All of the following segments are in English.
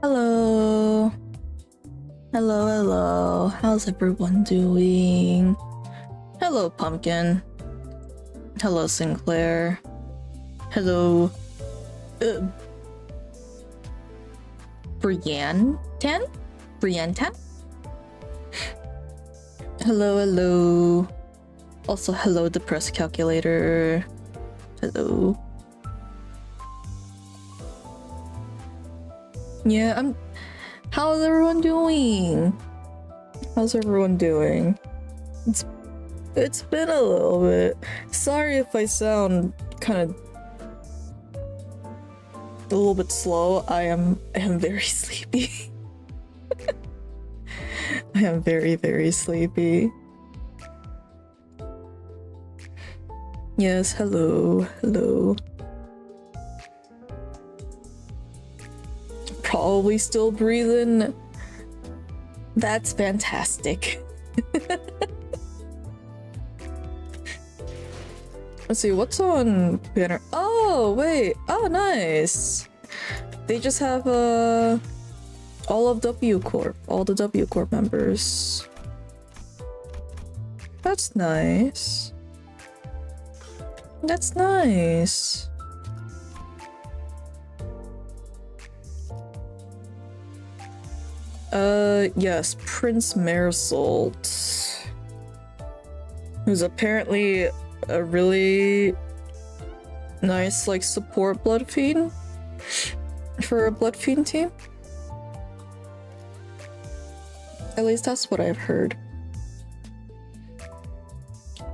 Hello. Hello, hello. How's everyone doing? Hello, Pumpkin. Hello, Sinclair. Hello, Briantan? Briantan? Hello, hello. Also, hello, the press calculator. Hello. Yeah, how's everyone doing? How's everyone doing? It's been a little bit. Sorry if I sound kind of a little bit slow. I am very sleepy. I am very, very sleepy. Yes, hello, hello. Probably still breathing. That's fantastic. Let's see, what's on banner? Oh, wait. Oh, nice. They just have all of W Corp, all the W Corp members. That's nice. That's nice. Yes, Prince Marisold, who's apparently a really nice, like, support Blood Fiend for a Blood Fiend team. At least that's what I've heard.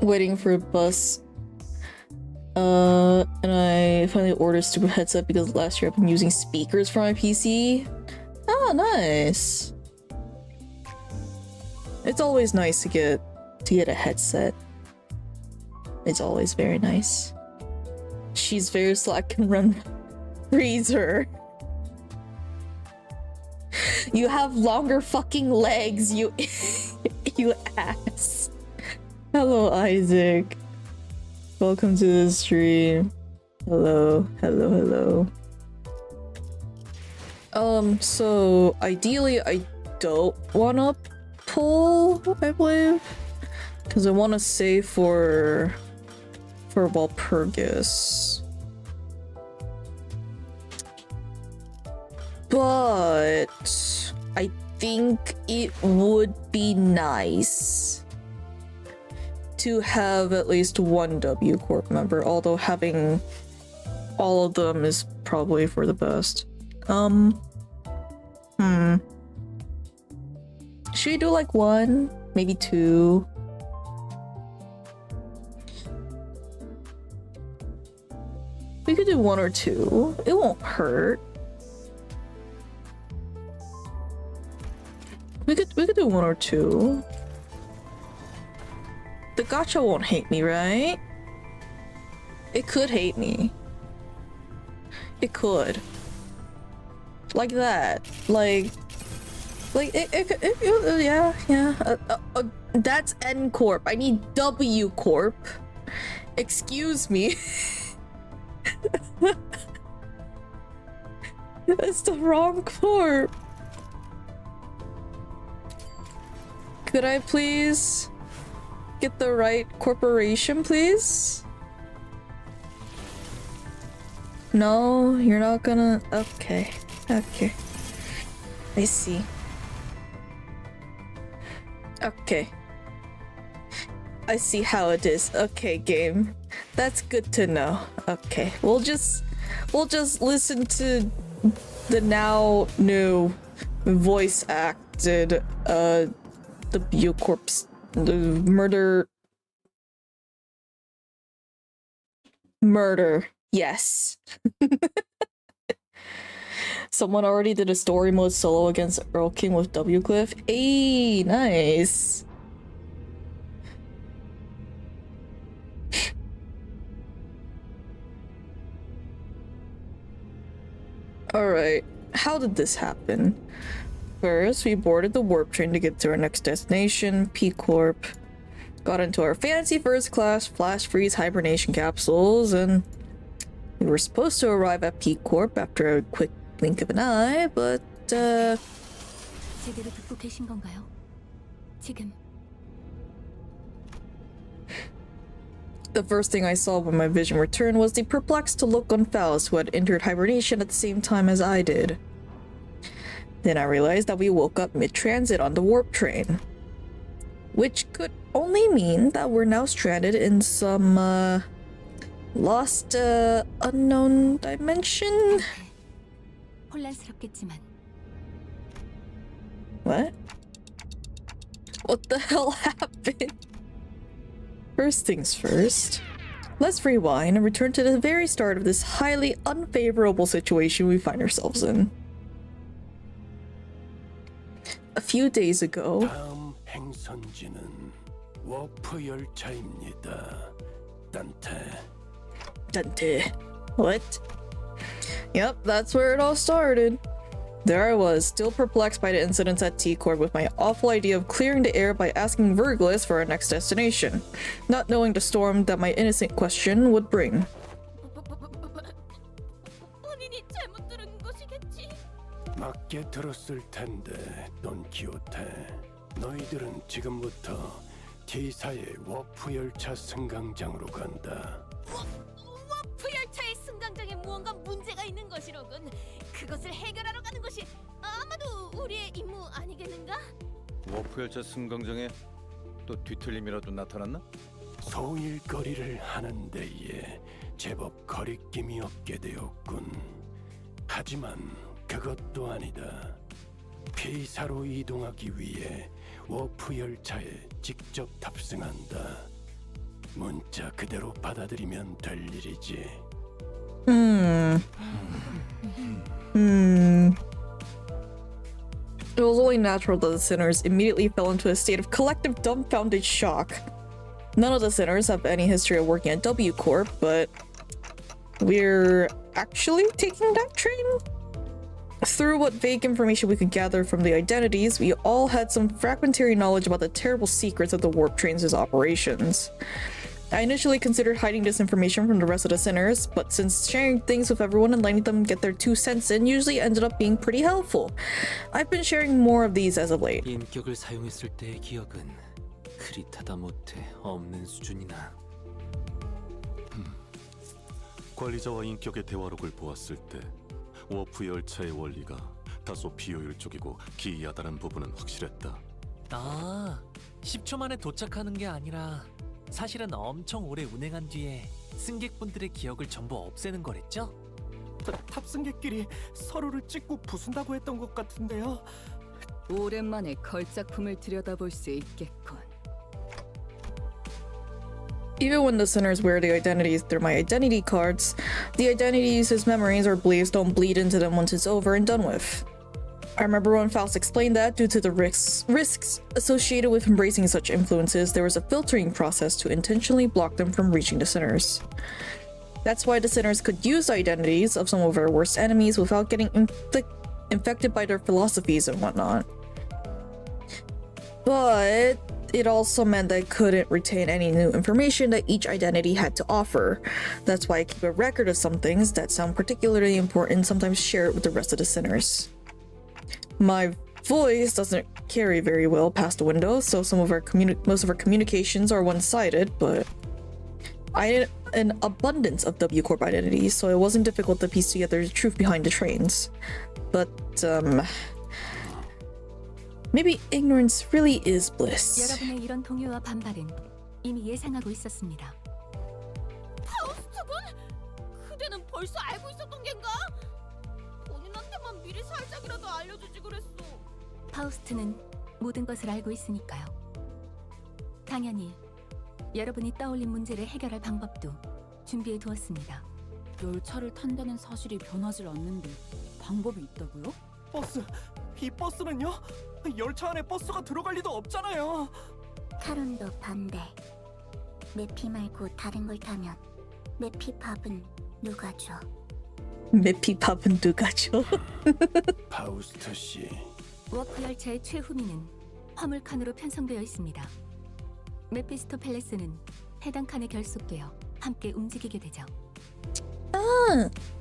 Waiting for a bus. And I finally ordered a stupid headset because last year I've been using speakers for my PC. Oh, nice. It's always nice to get a headset. It's always very nice. She's very slow. I can run freezer. You have longer fucking legs, you you ass. Hello, Isaac. Welcome to the stream. Hello, hello, hello. So ideally I don't wanna pull, I believe, because I want to save for Walpurgis. But I think it would be nice to have at least one W Corp member, although having all of them is probably for the best. Should we do like one? Maybe two? We could do one or two. It won't hurt. We could do one or two. The gacha won't hate me, right? It could hate me. It could. Like that. Like, Like, yeah. That's N Corp. I need W Corp. Excuse me. That's the wrong corp. Could I please get the right corporation, please? No, you're not gonna... Okay. Okay. I see. Okay. I see how it is. Okay, game. That's good to know. Okay. We'll just listen to the now new voice acted W Corp's the murder. Yes. Someone already did a story mode solo against Earl King with W Cliff. Hey, nice. Alright, how did this happen? First, we boarded the warp train to get to our next destination, P Corp. Got into our fancy first class flash freeze hibernation capsules, and we were supposed to arrive at P Corp after a quick blink of an eye, but 제대로 듣고 계신 건가요? 지금 the first thing I saw when my vision returned was the perplexed look on Faust, who had entered hibernation at the same time as I did. Then I realized that we woke up mid-transit on the warp train, which could only mean that we're now stranded in some lost unknown dimension. 혼란스럽겠지만 What? What the hell happened? First things first, let's rewind and return to the very start of this highly unfavorable situation we find ourselves in. A few days ago, 다음 행선지는 워프 열차입니다. Dante. What? Yep, that's where it all started. There I was, still perplexed by the incidents at T-Corp with my awful idea of clearing the air by asking Virgilus for our next destination, not knowing the storm that my innocent question would bring. 본인이 잘못 들은 것이겠지. 맞게 들었을 텐데, 돈키호테. 너희들은 지금부터 T사의 워프 열차 승강장으로 간다. 워프 열차의 승강장에 무언가 문제가 있는 것이로군. 그것을 해결하러 가는 것이 아마도 우리의 임무 아니겠는가? 워프 열차 승강장에 또 뒤틀림이라도 나타났나? 소일거리를 하는 데에 제법 거리낌이 없게 되었군. 하지만 그것도 아니다. P사로 이동하기 위해 워프 열차에 직접 탑승한다. 문자 그대로 받아들이면 될 일이지. It was only natural that the sinners immediately fell into a state of collective dumbfounded shock. None of the sinners have any history of working at W Corp, but we're actually taking that train? Through what vague information we could gather from the identities, we all had some fragmentary knowledge about the terrible secrets of the warp trains' operations. I initially considered hiding this information from the rest of the sinners, but since sharing things with everyone and letting them get their 2 cents in usually ended up being pretty helpful, I've been sharing more of these as of late. 인격을 사용했을 때의 기억은 흐릿하다 못해 없는 수준이나. 관리자와 인격의 대화록을 보았을 때 워프 열차의 원리가 다소 비효율적이고 기이하다는 부분은 확실했다. 아, 10초 만에 도착하는 게 아니라 사실은 엄청 오래 운행한 뒤에 승객분들의 기억을 전부 없애는 거랬죠? 탑승객끼리 서로를 찍고 부순다고 했던 것 같은데요. 오랜만에 걸작품을 들여다볼 수 있겠군. Even when the sinners wear the identities through my identity cards, the identities' memories or beliefs don't bleed into them once it's over and done with. I remember when Faust explained that due to the risks associated with embracing such influences, there was a filtering process to intentionally block them from reaching the sinners. That's why the sinners could use the identities of some of our worst enemies without getting infected by their philosophies and whatnot. but it also meant I couldn't retain any new information that each identity had to offer. That's why I keep a record of some things that sound particularly important, sometimes share it with the rest of the sinners. My voice doesn't carry very well past the window, so most of our communications are one-sided, but I had an abundance of W Corp identities, so it wasn't difficult to piece together the truth behind the trains. But, maybe ignorance really is bliss. 여러분의 이런 동요와 반발은 이미 예상하고 있었습니다. 파우스트군? 그대는 벌써 알고 있었던 겐가? 본인한테만 미리 살짝이라도 알려주지 그랬어. 파우스트는 모든 것을 알고 있으니까요. 당연히 여러분이 떠올린 문제를 해결할 방법도 준비해 두었습니다. 열차를 탄다는 사실이 변하질 않는데 방법이 있다고요? 버스, 이 버스는요? 열차 안에 버스가 들어갈 리도 없잖아요. 카론도 반대. 메피 말고 다른 걸 타면 메피팝은 누가 줘? 메피팝은 누가 줘? 파우스트 씨, 워크 열차의 최후미는 화물 칸으로 편성되어 있습니다. 메피스토 팰레스는 해당 칸에 결속되어 함께 움직이게 되죠.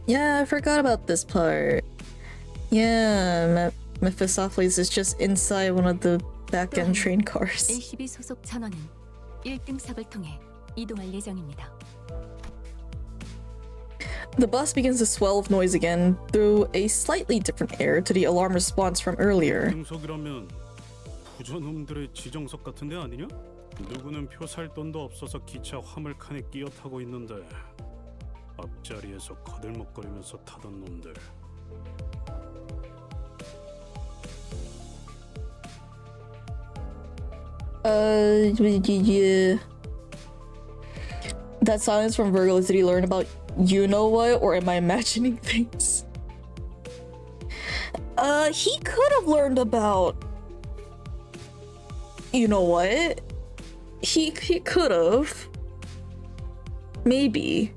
Yeah, I forgot about this part. Yeah, Mephistopheles is just inside one of the back-end train cars. LCB 소속 전원은 1등석을 통해 이동할 예정입니다. The bus begins to swell with noise again through a slightly different air to the alarm response from earlier. 등석이라면 부저놈들의 지정석 같은데 아니냐? 누구는 표 살 돈도 없어서 기차 화물칸에 끼어 타고 있는데 앞자리에서 거들먹거리면서 타던 놈들. Yeah. That silence from Virgil, did he learn about you know what, or am I imagining things? He could have learned about you know what? He could have. Maybe.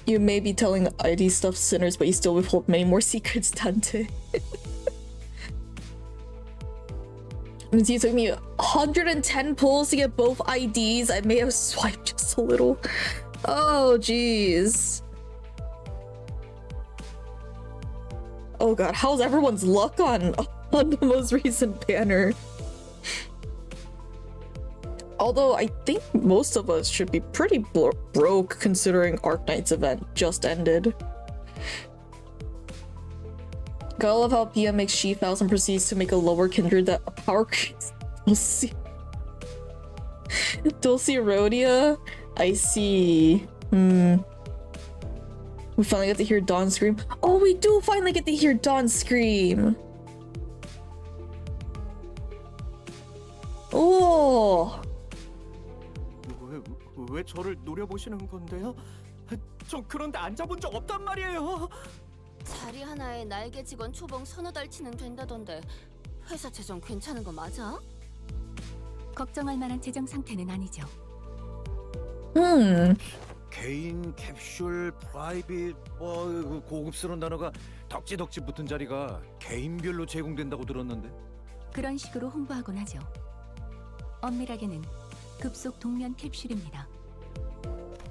You may be telling ID stuff sinners, but you still withhold many more secrets, Dante. Means it took me 110 pulls to get both IDs. I may have swiped just a little. Oh, jeez. Oh god, how's everyone's luck on the most recent banner? Although I think most of us should be pretty broke considering Arknights event just ended. Gotta love how PM makes she-files and proceeds to make a lower kindred that a power creates. Dulcirodia? I see. We finally get to hear Dawn scream. Oh, we do finally get to hear Dawn scream! Oh! 왜 저를 노려보시는 건데요? 전 그런데 앉아본 적 없단 말이에요. 자리 하나에 날개 직원 초봉 서너 달치는 된다던데 회사 재정 괜찮은 거 맞아? 걱정할 만한 재정 상태는 아니죠. 개인, 캡슐, 프라이빗, 뭐 고급스러운 단어가 덕지덕지 붙은 자리가 개인별로 제공된다고 들었는데. 그런 식으로 홍보하곤 하죠. 엄밀하게는 급속 동면 캡슐입니다.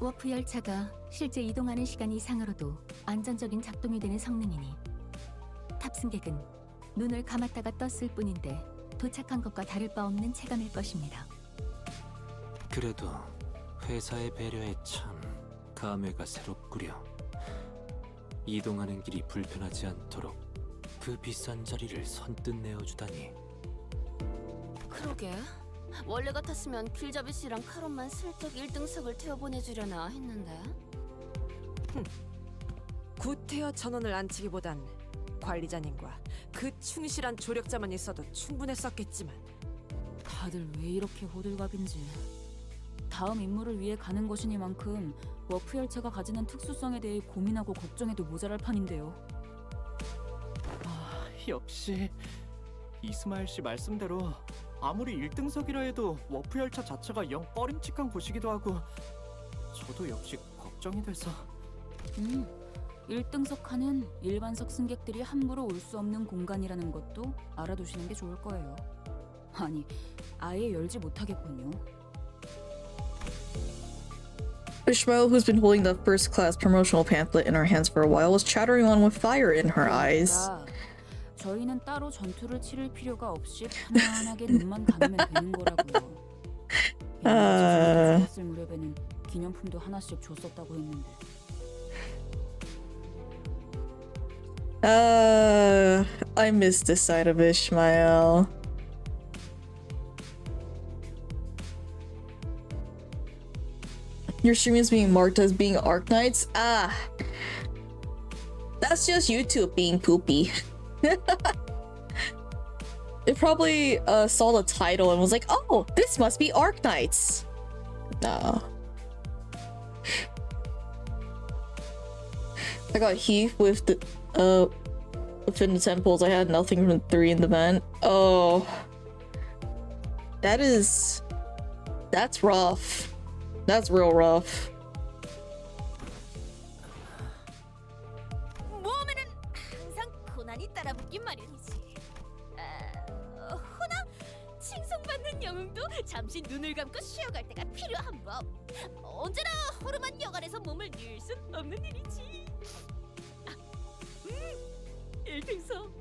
워프 열차가 실제 이동하는 시간 이상으로도 안전적인 작동이 되는 성능이니 탑승객은 눈을 감았다가 떴을 뿐인데 도착한 것과 다를 바 없는 체감일 것입니다. 그래도 회사의 배려에 참 감회가 새롭구려. 이동하는 길이 불편하지 않도록 그 비싼 자리를 선뜻 내어주다니. 그러게 원래 같았으면 길잡이 씨랑 카론만 슬쩍 1등석을 태워보내주려나 했는데. 구태여 전원을 안치기보단 관리자님과 그 충실한 조력자만 있어도 충분했었겠지만 다들 왜 이렇게 호들갑인지. 다음 임무를 위해 가는 것이니만큼 워프 열차가 가지는 특수성에 대해 고민하고 걱정해도 모자랄 판인데요. 역시 이스마일 씨 말씀대로 아무리 1등석이라 해도 워프 열차 자체가 영 꺼림칙한 곳이기도 하고 저도 역시 걱정이 돼서. 1등석 칸은 일반석 승객들이 함부로 올 수 없는 공간이라는 것도 알아두시는 게 좋을 거예요. 아니, 아예 열지 못하겠군요. Ishmael, who's been holding the first class promotional pamphlet in her hands for a while, was chattering on with fire in her eyes. 저희는 따로 전투를 치를 필요가 없이 편안하게 눈만 감으면 되는 거라고요. 죽었을 무렵에는 기념품도 하나씩 줬었다고 했는데. I miss this side of Ishmael. Your stream is being marked as being Arknights? Ah. That's just YouTube being poopy. It probably saw the title and was like, oh, this must be Arknights. No. I got Heath with the within the temples. I had nothing from 3 in the vent. Oh. That's rough. That's real rough. 몸에는 항상 고난이 따라붙긴 마련이지. 허나 칭송받는 영웅도 잠시 눈을 감고 쉬어갈 때가 필요한 법. 언제나 허름한 여간에서 몸을 늘 순 없는 일이지. 1등석.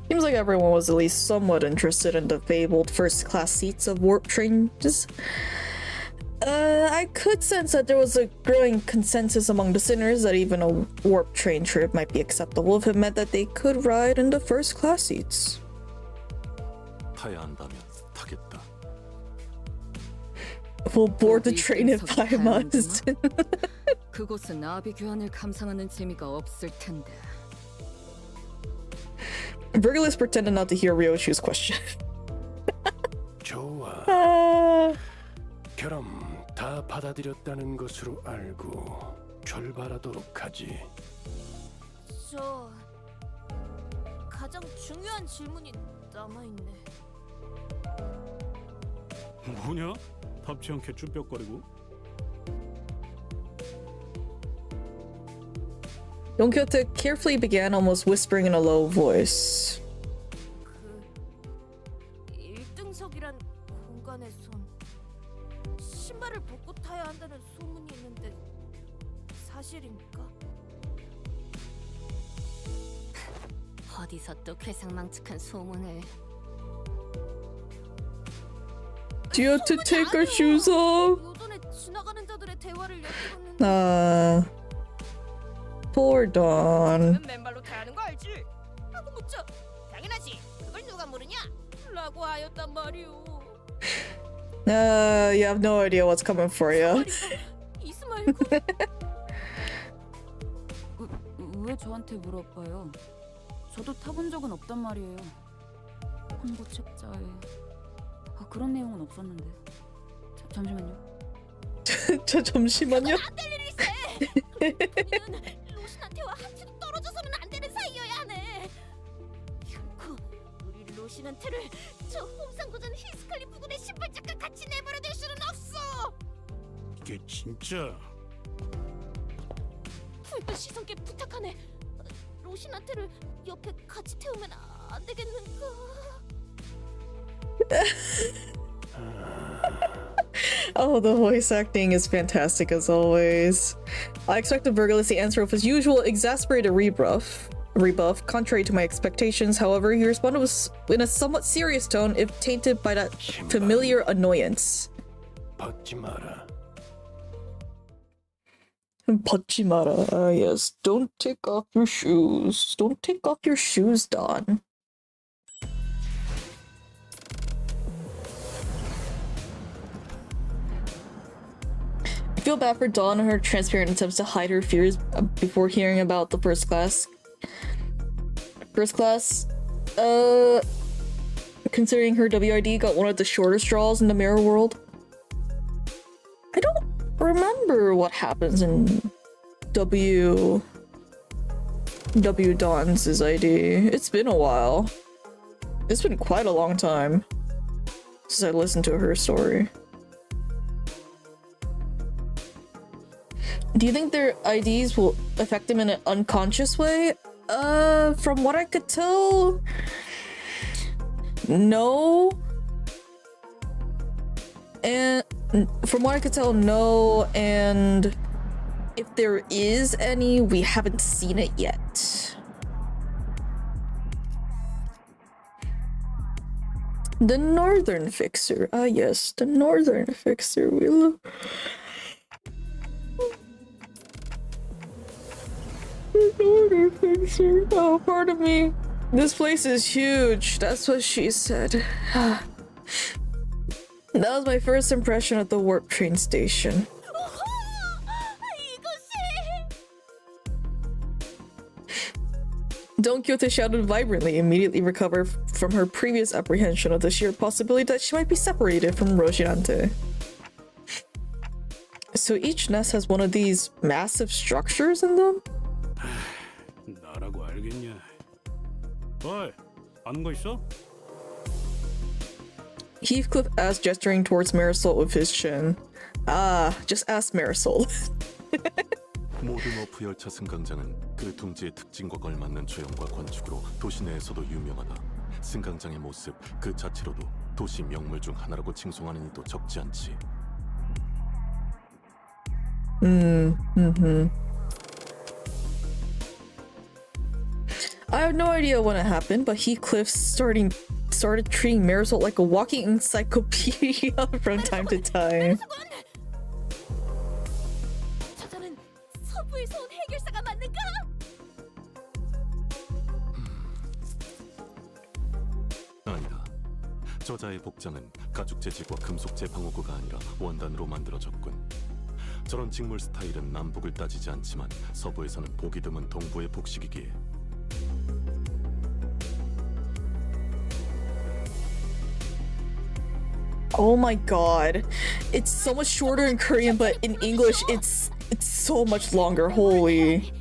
Seems like everyone was at least somewhat interested in the fabled first-class seats of warp trains. I could sense that there was a growing consensus among the sinners that even a warp train trip might be acceptable if it meant that they could ride in the first-class seats. 타야 한다면 타겠다. We'll board the train if I must. 그곳은 나비 교환을 감상하는 재미가 없을 텐데. Virgilus pretended not to hear Ryoshu's question. 좋아. 그럼 다 받아들였다는 것으로 알고 출발하도록 하지. 저 가장 중요한 질문이 남아있네. 뭐냐? 답지 않게 쭈뼛거리고. Don Quixote carefully began, almost whispering in a low voice. 그 1등석이란 공간에선 신발을 벗고 타야 한다는 소문이 있는데 사실인가? 어디서 또 괴상망측한 소문을. Do you have to take our shoes off? 요전에 지나가는 자들의 대화를 엿들었는데. Poor Dawn. 맨발로 타야 하는 거 알지? 하고 묻자. 당연하지. 그걸 누가 모르냐? 라고 하였단 말이오. You have no idea what's coming for you. 이스마일과 왜 저한테 물어봐요? 저도 타본 적은 없단 말이에요. 홍보 책자에 그런 내용은 없었는데. 잠시만요. 저 잠시만요. 안될 일이 있어. 우리는 로신한테와 한치도 떨어져서는 안 되는 사이여야 하네. 결코 우리 로신한테를 저 홈상고전 히스칼리 부근의 신발장과 같이 내버려둘 수는 없어. 이게 진짜. 불도 시선께 부탁하네. 로신한테를 옆에 같이 태우면 안 되겠는가? Oh, the voice acting is fantastic as always. I expected Virgilus to answer with his usual exasperated rebuff. Contrary to my expectations, however, he responded in a somewhat serious tone, if tainted by that familiar annoyance. 벗지 마라. 벗지 마라. Yes, don't take off your shoes. Don't take off your shoes, Don. I feel bad for Dawn and her transparent attempts to hide her fears before hearing about the first class. Considering her WID got one of the shortest draws in the mirror world. I don't remember what happens in W Dawn's ID. It's been a while. It's been quite a long time since I listened to her story. Do you think their IDs will affect them in an unconscious way? From what I could tell, no. And from what I could tell, no. And if there is any, we haven't seen it yet. The Northern Fixer. Ah, yes, the Northern Fixer. The Northern Fixer. Oh, pardon me. This place is huge. That's what she said. That was my first impression at the warp train station. Don Quixote shouted vibrantly, immediately recover from her previous apprehension of the sheer possibility that she might be separated from Rocinante. So each nest has one of these massive structures in them? 나라고 알겠냐? 어이, 아는 거 있어? Heathcliff asked, gesturing towards Marisol with his chin. Ah, just ask Marisol. 모든 워프 열차 승강장은 그 둥지의 특징과 걸맞는 조형과 건축으로 도시 내에서도 유명하다. 승강장의 모습 그 자체로도 도시 명물 중 하나라고 칭송하는 이도 적지 않지. I have no idea when it happened, but Heathcliff started treating Marisol like a walking encyclopedia from time to time. 저자는 서부에서 온 해결사가 맞는가? 아니다. 저자의 복장은 가죽 재질과 금속 재방어구가 아니라 원단으로 만들어졌군. 저런 직물 스타일은 남북을 따지지 않지만 서부에서는 보기 드문 동부의 복식이기에. Oh my god. It's so much shorter in Korean, but in English it's so much longer. Holy.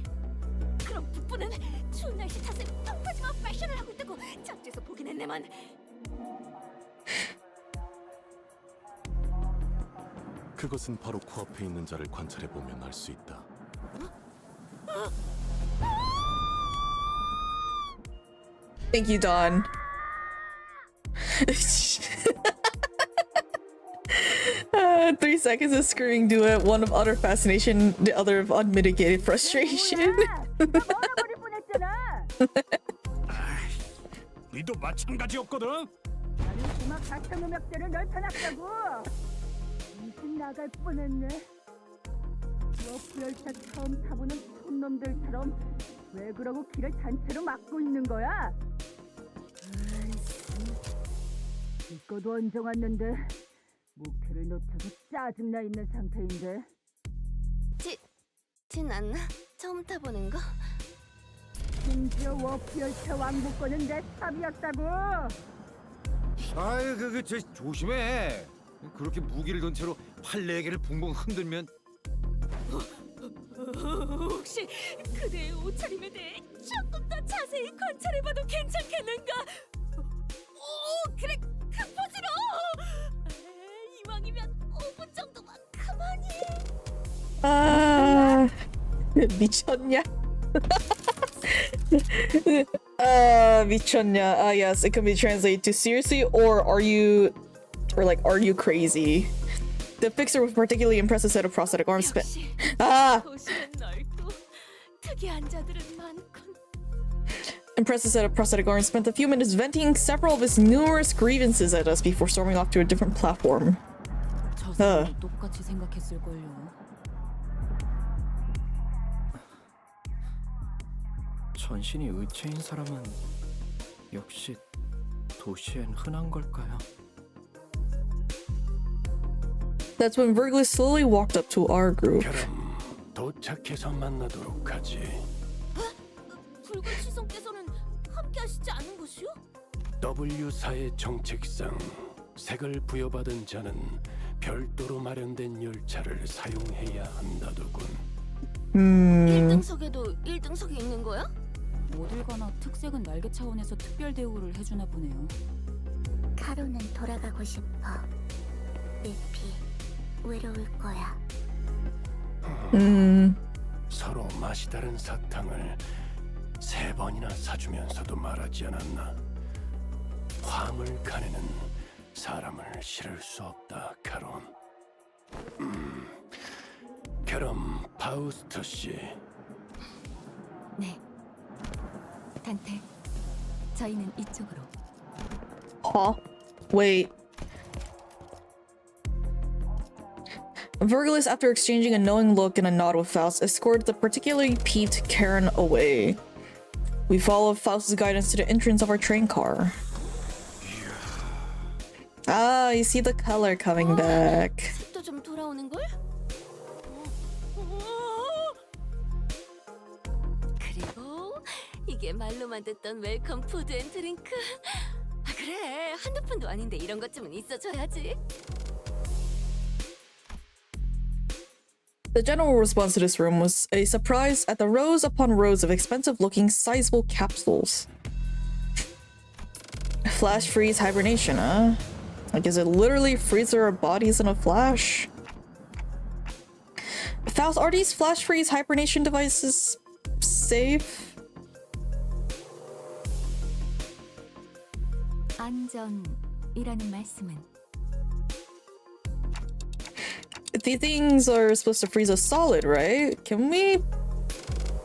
그럼 북부는 추운 날씨 탓에 펑퍼짐한 패션을 하고 있다고 잡지에서 보긴 했네만. 그것은 바로 코앞에 있는 자를 관찰해보면 알 수 있다. Thank you, Don. 3 seconds of screaming duet, one of utter fascination, the other of unmitigated frustration. 니도 마찬가지였거든. 나는 주막 같은 음역대를 넓혀놨다고. 정신 나갈 뻔했네. 워프 열차 처음 타보는 촌놈들처럼 왜 그러고 길을 단체로 막고 있는 거야? 이거도 언제 왔는데 목표를 놓쳐서 짜증나 있는 상태인데. 진 않나? 처음 타보는 거? 심지어 워프 열차 왕복권은 내 탑이었다고. 아유, 저 조심해. 그렇게 무기를 든 채로 팔 4개를 붕붕 흔들면. 혹시 그대의 옷차림에 대해 조금 더 자세히 관찰해봐도 괜찮겠는가? 오, 그래, 그 포즈로! 이왕이면 5분 정도만 가만히. 아, 미쳤냐? 미쳤냐? Ah, yes, it can be translated to seriously or are you crazy? The fixer with a particularly impressive set of prosthetic arms spent. Ah! 도시는 넓고 특이한 자들은 많군. Impressive set of prosthetic arms spent a few minutes venting several of his numerous grievances at us before storming off to a different platform. 저 사람도 똑같이 생각했을걸요. 전신이 의체인 사람은 역시 도시엔 흔한 걸까요? That's when Verglis slowly walked up to our group. 그럼 도착해서 만나도록 하지. 붉은 시성께서는 함께 하시지 않은 것이요? W사의 정책상 색을 부여받은 자는 별도로 마련된 열차를 사용해야 한다더군. 1등석에도 1등석이 있는 거야? 어딜 가나 특색은 날개 차원에서 특별 대우를 해주나 보네요. 카로는 돌아가고 싶어. 내피 외로울 거야. 서로 맛이 다른 사탕을 3번이나 사주면서도 말하지 않았나. 화물칸에는 사람을 실을 수 없다, 카론. 그럼 파우스트 씨. 네. 단테, 저희는 이쪽으로. Huh? Wait. Virgilus, after exchanging a knowing look and a nod with Faust, escorted the particularly peeved Karen away. We followed Faust's guidance to the entrance of our train car. Ah, you see the color coming back. 색도 좀 돌아오는 걸? 그리고 이게 말로만 듣던 웰컴 푸드 앤 드링크. 아, 그래, 한두 푼도 아닌데 이런 것쯤은 있어줘야지. The general response to this room was a surprise at the rows upon rows of expensive-looking, sizable capsules. Flash freeze hibernation, huh? Like, is it literally freeze our bodies in a flash? Faust, are these flash freeze hibernation devices safe? 안전이라는 말씀은 These things are supposed to freeze us solid, right? Can we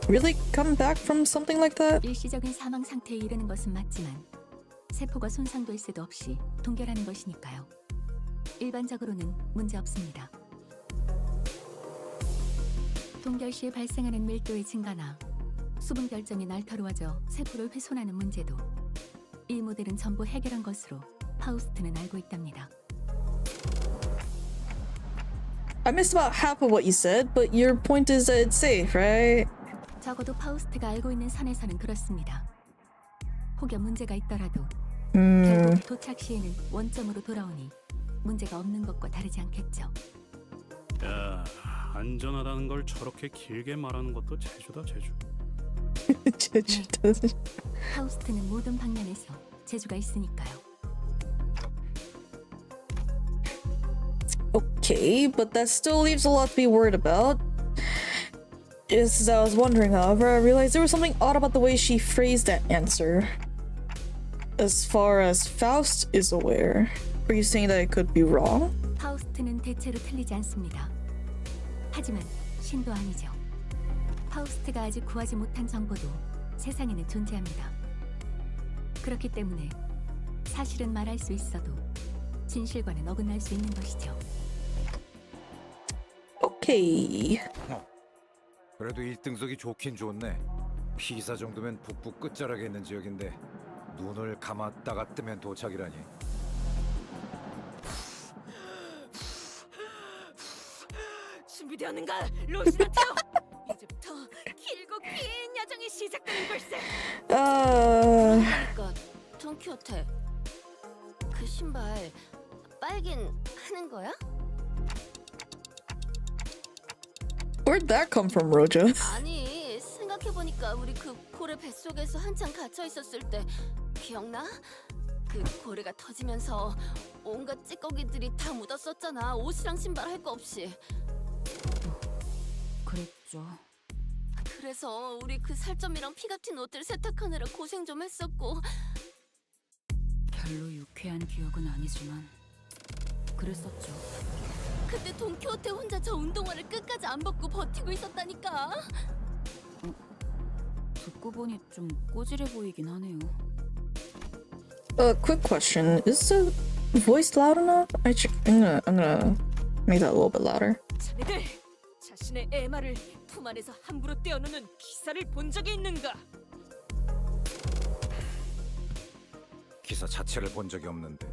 really come back from something like that? 일시적인 사망 상태에 이르는 것은 맞지만 세포가 손상될 새도 없이 동결하는 것이니까요. 일반적으로는 문제 없습니다. 동결 시에 발생하는 밀도의 증가나 수분 결정이 날카로워져 세포를 훼손하는 문제도 이 모델은 전부 해결한 것으로 파우스트는 알고 있답니다. I missed about half of what you said, but your point is that it's safe, right? 적어도 파우스트가 알고 있는 선에서는 그렇습니다. 혹여 문제가 있더라도 결국 도착 시에는 원점으로 돌아오니 문제가 없는 것과 다르지 않겠죠. 야, 안전하다는 걸 저렇게 길게 말하는 것도 재주다, 재주. 제주도. 파우스트는 모든 방면에서 재주가 있으니까요. Okay, but that still leaves a lot to be worried about. Just as I was wondering, however, I realized there was something odd about the way she phrased that answer. As far as Faust is aware, are you saying that it could be wrong? 파우스트는 대체로 틀리지 않습니다. 하지만 신도 아니죠. 파우스트가 아직 구하지 못한 정보도 세상에는 존재합니다. 그렇기 때문에 사실은 말할 수 있어도 진실과는 어긋날 수 있는 것이죠. Okay. 그래도 1등석이 좋긴 좋네. 피사 정도면 북부 끝자락에 있는 지역인데 눈을 감았다가 뜨면 도착이라니. 준비되었는가, 로시나테오? 이제부터 길고 긴 여정이 시작되는 걸세. 그러니까 돈키호테, 그 신발 빨긴 하는 거야? Where'd that come from, Roja? 아니, 생각해보니까 우리 그 고래 뱃속에서 한참 갇혀 있었을 때 기억나? 그 고래가 터지면서 온갖 찌꺼기들이 다 묻었었잖아. 옷이랑 신발 할 거 없이. 그랬죠. 그래서 우리 그 살점이랑 피 같은 옷들 세탁하느라 고생 좀 했었고. 별로 유쾌한 기억은 아니지만 그랬었죠. 그때 돈키호테 혼자 저 운동화를 끝까지 안 벗고 버티고 있었다니까. 듣고 보니 좀 꼬질해 보이긴 하네요. Quick question. Is the voice loud enough? I'm gonna make that a little bit louder. 자네들 자신의 애마를 품 안에서 함부로 떼어놓는 기사를 본 적이 있는가? 기사 자체를 본 적이 없는데.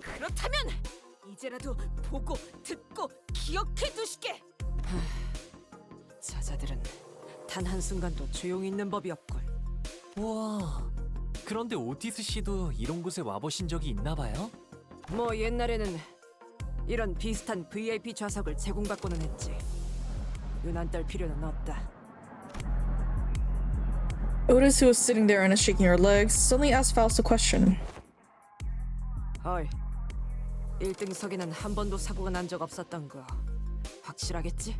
그렇다면 이제라도 보고 듣고 기억해 두시게. 저자들은 단 한순간도 조용히 있는 법이 없걸. 우와, 그런데 오티스 씨도 이런 곳에 와보신 적이 있나 봐요? 뭐 옛날에는 이런 비슷한 VIP 좌석을 제공받고는 했지. 유난 떨 필요는 없다. Otis, who was sitting there and shaking her legs, suddenly asked Faust a question. 어이, 1등석에는 한 번도 사고가 난 적 없었던 거 확실하겠지?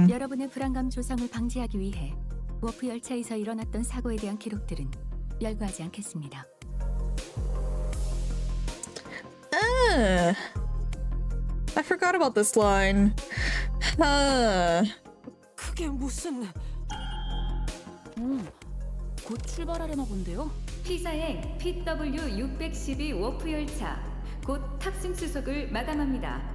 여러분의 불안감 조성을 방지하기 위해 워프 열차에서 일어났던 사고에 대한 기록들은 열거하지 않겠습니다. I forgot about this line. 그게 무슨... 곧 출발하려나 본데요? 피사행 PW612 워프 열차 곧 탑승 수속을 마감합니다.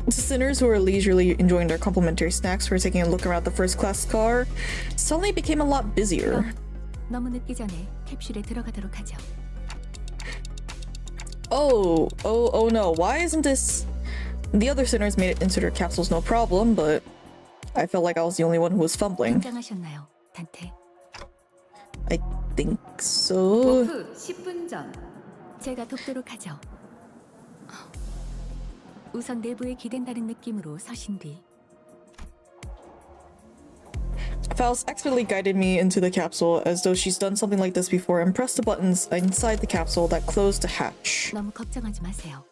The sinners who were leisurely enjoying their complimentary snacks for taking a look around the first class car suddenly became a lot busier. 너무 늦기 전에 캡슐에 들어가도록 하죠. Oh no, why isn't this... The other sinners made it into their capsules no problem, but I felt like I was the only one who was fumbling. 긴장하셨나요, 단테? I think so. 워프 10분 전. 제가 돕도록 하죠. 우선 내부에 기댄다는 느낌으로 서신 뒤 Faust expertly guided me into the capsule as though she's done something like this before and pressed the buttons inside the capsule that closed the hatch. 너무 걱정하지 마세요.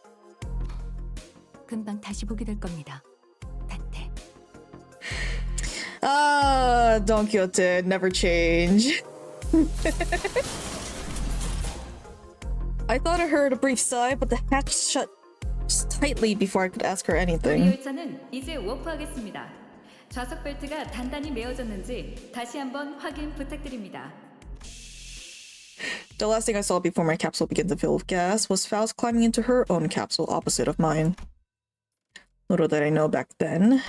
금방 다시 보게 될 겁니다, 단테. Don Quixote, never change. I thought I heard a brief sigh, but the hatch shut tightly before I could ask her 우리 anything. 열차는 이제 워프하겠습니다. 좌석 벨트가 단단히 메어졌는지 다시 한번 확인 부탁드립니다. The last thing I saw before my capsule began to fill with gas was Faust climbing into her own capsule opposite of mine. Little did I know back then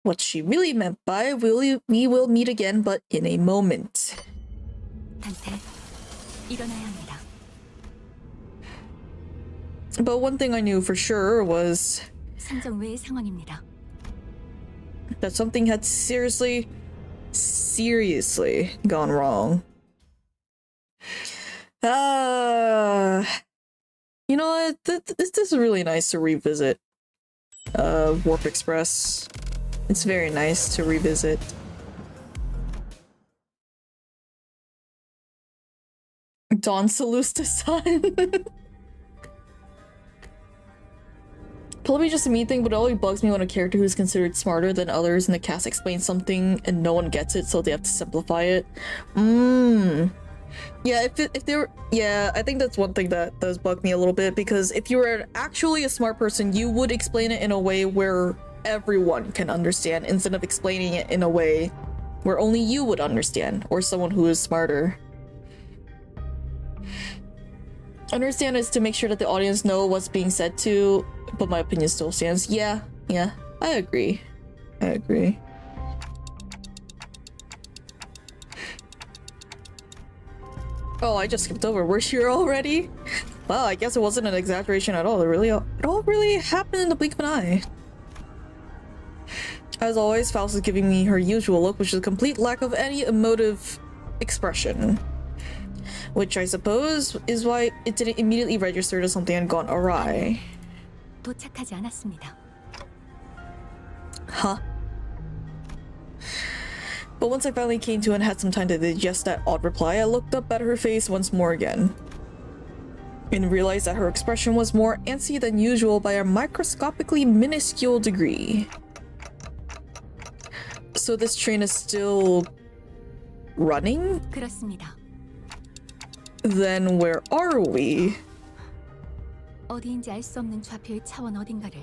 what she really meant by we will meet again, but in a moment. 단테, 일어나야 합니다. But one thing I knew for sure was 상정 외의 상황입니다. that something had seriously gone wrong. You know what? This is really nice to revisit. Warp Express. It's very nice to revisit. Dawn salutes the sun. Probably just a me thing, but it always bugs me when a character who's considered smarter than others in the cast explains something and no one gets it, so they have to simplify it. Yeah, if they were, yeah, I think that's one thing that does bug me a little bit, because if you were actually a smart person, you would explain it in a way where everyone can understand, instead of explaining it in a way where only you would understand, or someone who is smarter. Understand is to make sure that the audience know what's being said to, but my opinion still stands. Yeah, I agree. Oh, I just skipped over. We're here already? Well, I guess it wasn't an exaggeration at all. It all really happened in the blink of an eye. As always, Faust is giving me her usual look, which is a complete lack of any emotive expression. Which I suppose is why it didn't immediately register that something had gone awry. 도착하지 않았습니다. Huh? But once I finally came to and had some time to digest that odd reply, I looked up at her face once more again. And realized that her expression was more antsy than usual by a microscopically minuscule degree. So this train is still running? 그렇습니다. Then where are we? 어디인지 알 수 없는 좌표의 차원 어딘가를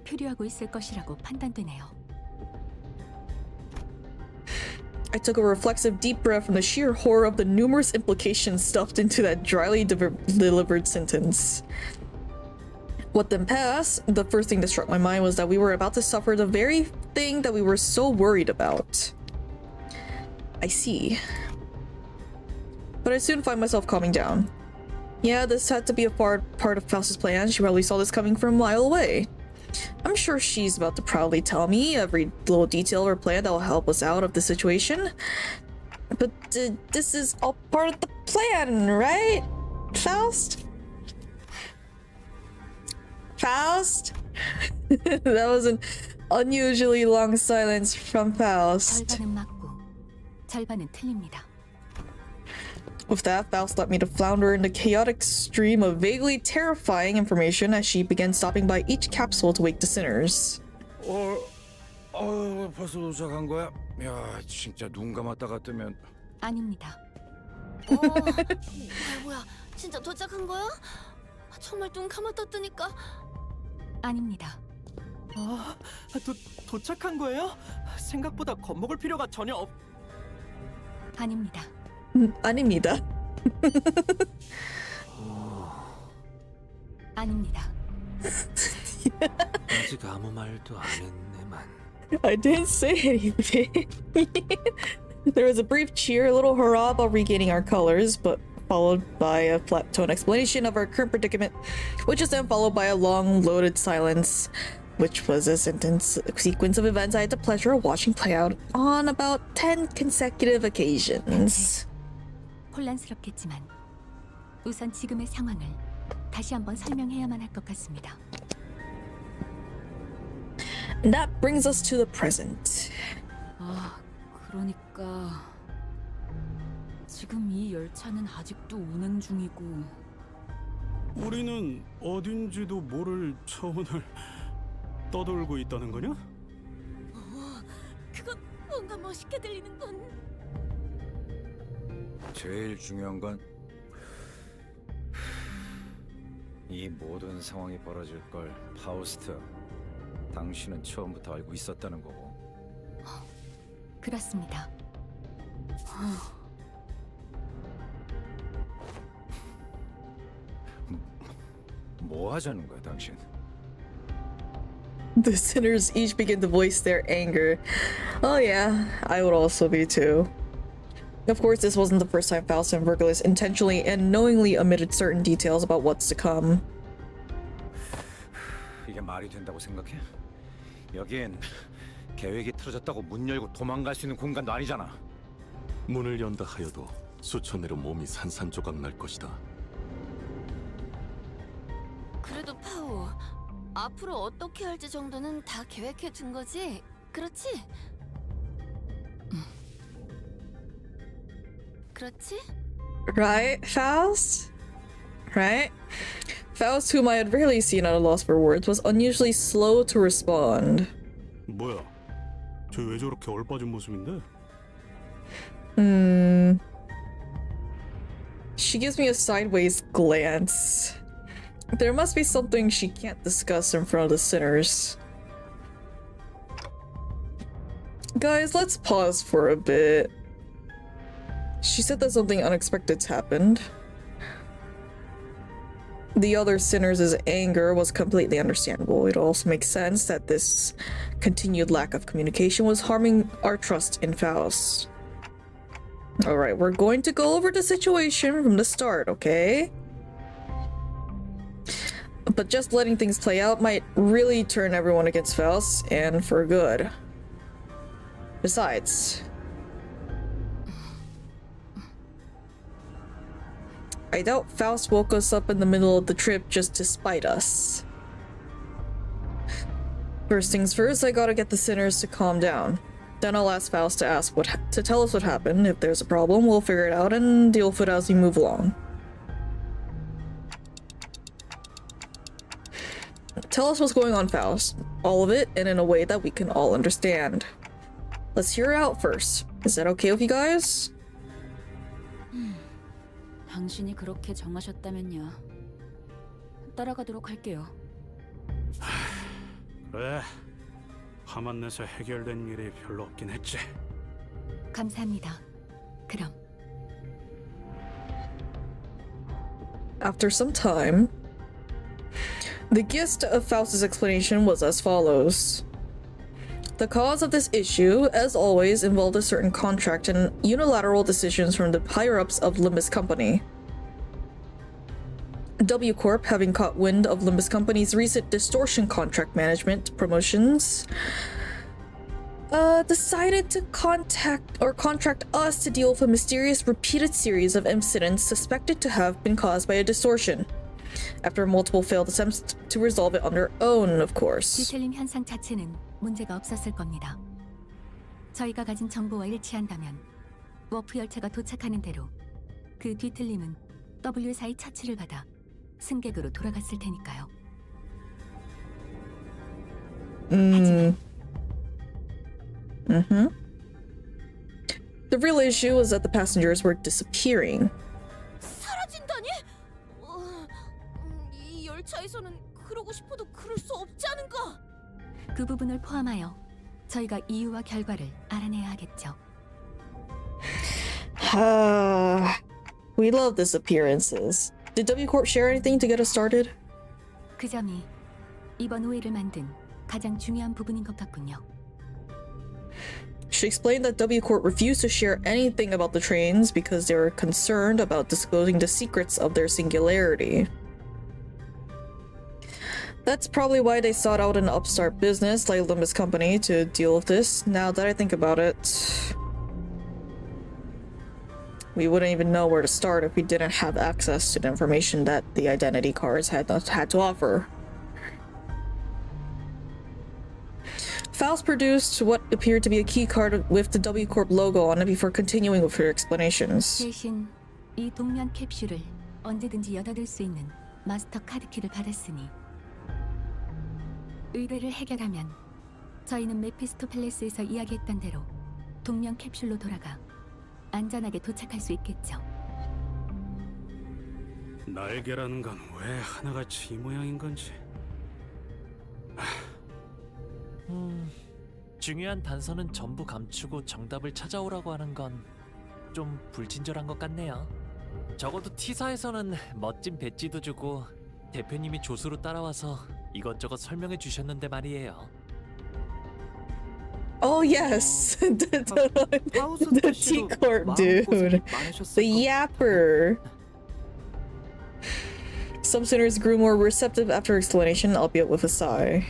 표류하고 있을 것이라고 판단되네요. I took a reflexive deep breath from the sheer horror of the numerous implications stuffed into that dryly delivered sentence. What then passed, the first thing that struck my mind was that we were about to suffer the very thing that we were so worried about. I see. But I soon find myself calming down. Yeah, this had to be a part of Faust's plan. She probably saw this coming from a mile away. I'm sure she's about to proudly tell me every little detail of her plan that will help us out of the situation. But this is all part of the plan, right, Faust? Faust? That was an unusually long silence from Faust. 절반은 맞고 절반은 틀립니다. With that, Faust left me to flounder in the chaotic stream of vaguely terrifying information as she began stopping by each capsule to wake the sinners. 벌써 도착한 거야? 야, 진짜 눈 감았다가 뜨면 아닙니다. 뭐야? 진짜 도착한 거야? 정말 눈 감았다 뜨니까 아닙니다. 도착한 거예요? 생각보다 겁먹을 필요가 전혀 없. 아닙니다. 아닙니다. 아닙니다. 아직 아무 말도 안 했네만. I didn't say anything. There was a brief cheer, a little hurrah about regaining our colors, but followed by a flat tone explanation of our current predicament, which is then followed by a long, loaded silence, which was a sequence of events I had the pleasure of watching play out on about 10 consecutive occasions. 혼란스럽겠지만 우선 지금의 상황을 다시 한번 설명해야만 할 것 같습니다. And that brings us to the present. 그러니까 지금 이 열차는 아직도 운행 중이고 우리는 어딘지도 모를 차원을 떠돌고 있다는 거냐? 그건 뭔가 멋있게 들리는군. 제일 중요한 건 이 모든 상황이 벌어질 걸 파우스트, 당신은 처음부터 알고 있었다는 거고. 그렇습니다. 뭐 하자는 거야, 당신? The sinners each begin to voice their anger. Oh yeah, I would also be too. Of course, this wasn't the first time Faust and Virgilus intentionally and knowingly omitted certain details about what's to come. 이게 말이 된다고 생각해? 여긴 계획이 틀어졌다고 문 열고 도망갈 수 있는 공간도 아니잖아. 문을 연다 하여도 수천 내로 몸이 산산조각 날 것이다. 그래도 파오, 앞으로 어떻게 할지 정도는 다 계획해 둔 거지? 그렇지? 그렇지? Right, Faust? Right? Faust, whom I had rarely seen at a loss for words, was unusually slow to respond. 뭐야? 쟤 왜 저렇게 얼빠진 모습인데? She gives me a sideways glance. There must be something she can't discuss in front of the sinners. Guys, let's pause for a bit. She said that something unexpected's happened. The other sinners' anger was completely understandable. It also makes sense that this continued lack of communication was harming our trust in Faust. Alright, we're going to go over the situation from the start, okay? But just letting things play out might really turn everyone against Faust, and for good. Besides, I doubt Faust woke us up in the middle of the trip just to spite us. First things first, I gotta get the sinners to calm down. Then I'll ask Faust to tell us what happened. If there's a problem, we'll figure it out and deal with it as we move along. Tell us what's going on, Faust. All of it, and in a way that we can all understand. Let's hear it out first. Is that okay with you guys? 당신이 그렇게 정하셨다면요. 따라가도록 할게요. 그래. 화만 내서 해결된 일이 별로 없긴 했지. 감사합니다. 그럼. After some time, the gist of Faust's explanation was as follows. The cause of this issue, as always, involved a certain contract and unilateral decisions from the higher-ups of Limbus Company. W Corp, having caught wind of Limbus Company's recent distortion contract management promotions, decided to contract us to deal with a mysterious repeated series of incidents suspected to have been caused by a distortion. After multiple failed attempts to resolve it on their own, of course. 뒤틀림 현상 자체는 문제가 없었을 겁니다. 저희가 가진 정보와 일치한다면 워프 열차가 도착하는 대로 그 뒤틀림은 W사의 처치를 받아 승객으로 돌아갔을 테니까요. 하지만 Mm-hmm. The real issue was that the passengers were disappearing. 사라진다니? 이 열차에서는 그러고 싶어도 그럴 수 없지 않은가? 그 부분을 포함하여 저희가 이유와 결과를 알아내야 하겠죠. We love disappearances. Did W Corp share anything to get us started? 그 점이 이번 오해를 만든 가장 중요한 부분인 것 같군요. She explained that W Corp refused to share anything about the trains because they were concerned about disclosing the secrets of their singularity. That's probably why they sought out an upstart business like Limbus Company to deal with this. Now that I think about it, we wouldn't even know where to start if we didn't have access to the information that the identity cards had to offer. Faust produced what appeared to be a key card with the W Corp logo on it before continuing with her explanations. 대신 이 동면 캡슐을 언제든지 여닫을 수 있는 마스터 카드키를 받았으니 의뢰를 해결하면 저희는 메피스토 팰리스에서 이야기했던 대로 동면 캡슐로 돌아가 안전하게 도착할 수 있겠죠. 날개라는 건 왜 하나같이 이 모양인 건지. 중요한 단서는 전부 감추고 정답을 찾아오라고 하는 건 좀 불친절한 것 같네요. 적어도 T사에서는 멋진 배지도 주고 대표님이 조수로 따라와서 이것저것 설명해 주셨는데 말이에요. Oh yes, the T Corp dude, the yapper. Some sinners grew more receptive after explanation, albeit with a sigh.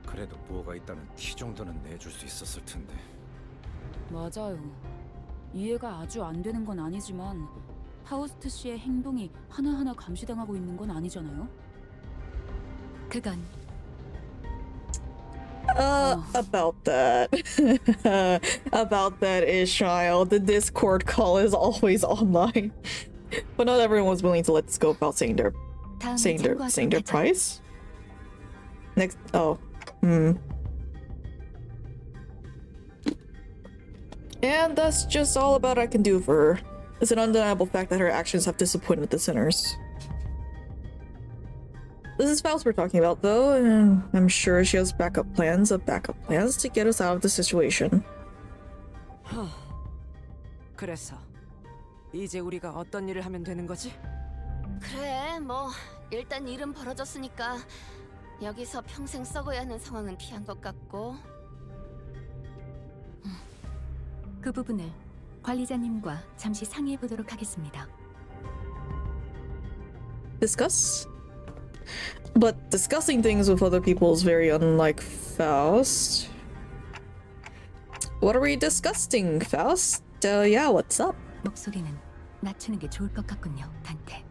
그래도 뭐가 있다는 티 정도는 내줄 수 있었을 텐데. 맞아요. 이해가 아주 안 되는 건 아니지만 파우스트 씨의 행동이 하나하나 감시당하고 있는 건 아니잖아요. 그건 About that. About that, Ishmael. The Discord call is always online. But not everyone was willing to let this go without saying their price. Next And that's just all about I can do for her. It's an undeniable fact that her actions have disappointed the sinners. This is Faust we're talking about, though, and I'm sure she has backup plans to get us out of the situation. 그래서 이제 우리가 어떤 일을 하면 되는 거지? 그래, 뭐 일단 일은 벌어졌으니까 여기서 평생 썩어야 하는 상황은 피한 것 같고. 그 부분을 관리자님과 잠시 상의해 보도록 하겠습니다. Discuss? But discussing things with other people is very unlike Faust. What are we discussing, Faust? Yeah, what's up? 목소리는 낮추는 게 좋을 것 같군요, 단테.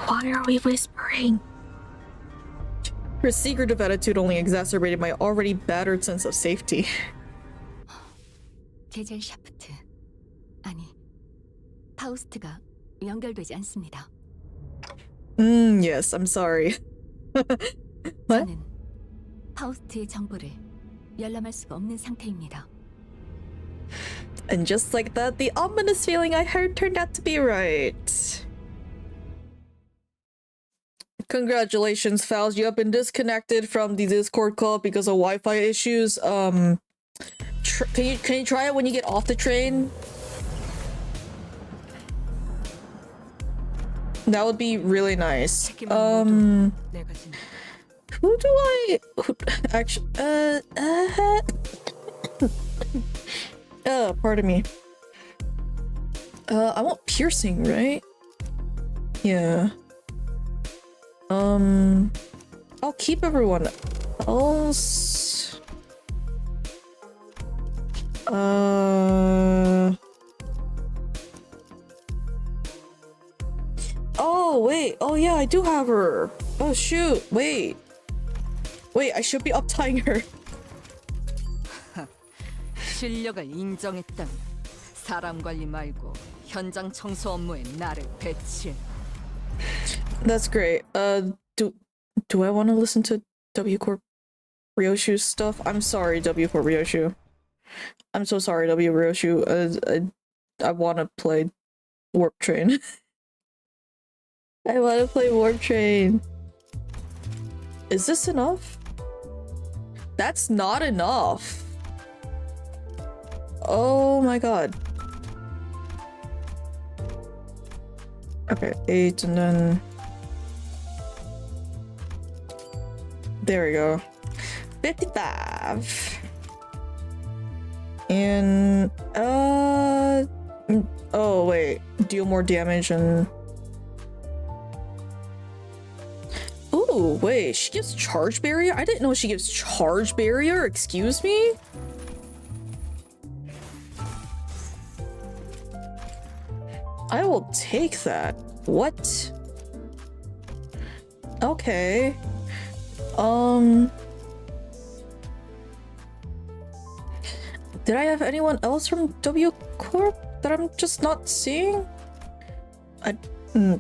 Why are we whispering? Her secretive attitude only exacerbated my already battered sense of safety. 제젤 샤프트, 아니, 파우스트가 연결되지 않습니다. Yes, I'm sorry. What? 저는 파우스트의 정보를 열람할 수가 없는 상태입니다. And just like that, the ominous feeling I heard turned out to be right. Congratulations, Faust. You have been disconnected from the Discord call because of Wi-Fi issues. Can you try it when you get off the train? That would be really nice. Who do I actually pardon me. I want piercing, right? Yeah. I'll keep everyone else. Oh, wait. Oh, yeah, I do have her. Oh, shoot. Wait, I should be uptying her. 실력을 인정했다면 사람 관리 말고 현장 청소 업무에 나를 배치해. That's great. Do I want to listen to W Corp Ryoshu's stuff? I'm sorry, W Corp Ryoshu. I'm so sorry, W Ryoshu. I want to play Warp Train. I want to play Warp Train. Is this enough? That's not enough. Oh my god. Okay, 8 and then... There we go. 55. And... Oh, wait. Deal more damage and... Ooh, wait. She gives charge barrier? I didn't know she gives charge barrier. Excuse me? I will take that. What? Okay. Did I have anyone else from W Corp that I'm just not seeing?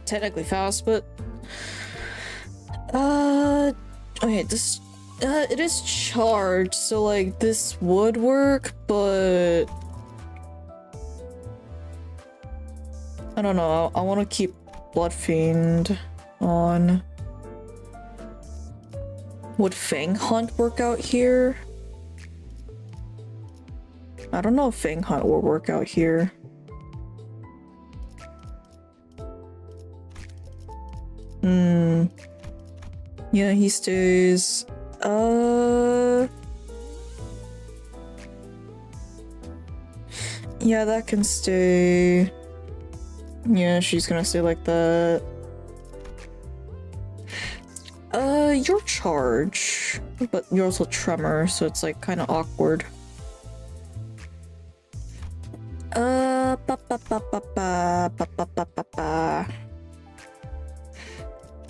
Technically fast, but okay, this it is charged, so like this would work, but I don't know. I want to keep Bloodfiend on. Would Fang Hunt work out here? I don't know if Fang Hunt will work out here. Yeah, he stays. Yeah, that can stay. Yeah, she's gonna stay like that. You're charge, but you're also tremor, so it's like kind of awkward.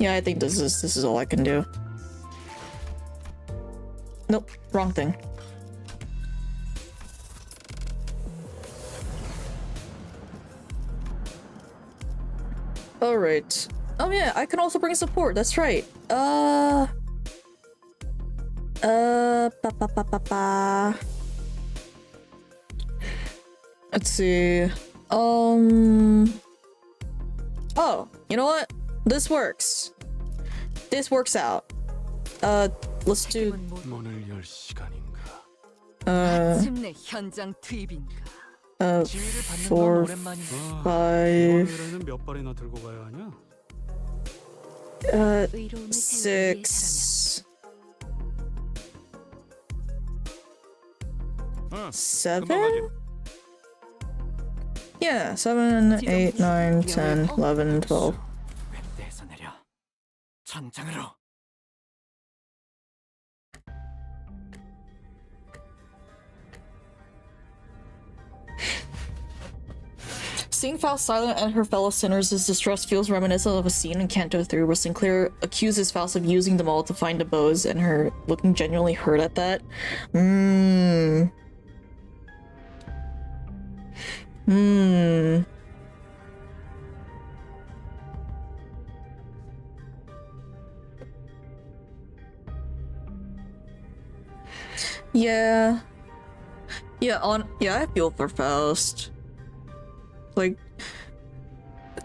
Yeah, I think this is all I can do. Nope, wrong thing. All right. Oh yeah, I can also bring support. That's right. Let's see. Oh, you know what? This works. This works out. Let's do. 문을 열 시간인가? 마침내 현장 투입인가? 4, 5. 이번에는 몇 발이나 들고 가야 하냐? 6. 7? Yeah, 7, 8, 9, 10, 11, 12. 웹대에서 내려. 전장으로. Seeing Faust silent and her fellow sinners' distress feels reminiscent of a scene in Canto 3 where Sinclair accuses Faust of using them all to find the bows and her looking genuinely hurt at that. Yeah. Yeah, I feel for Faust. Like,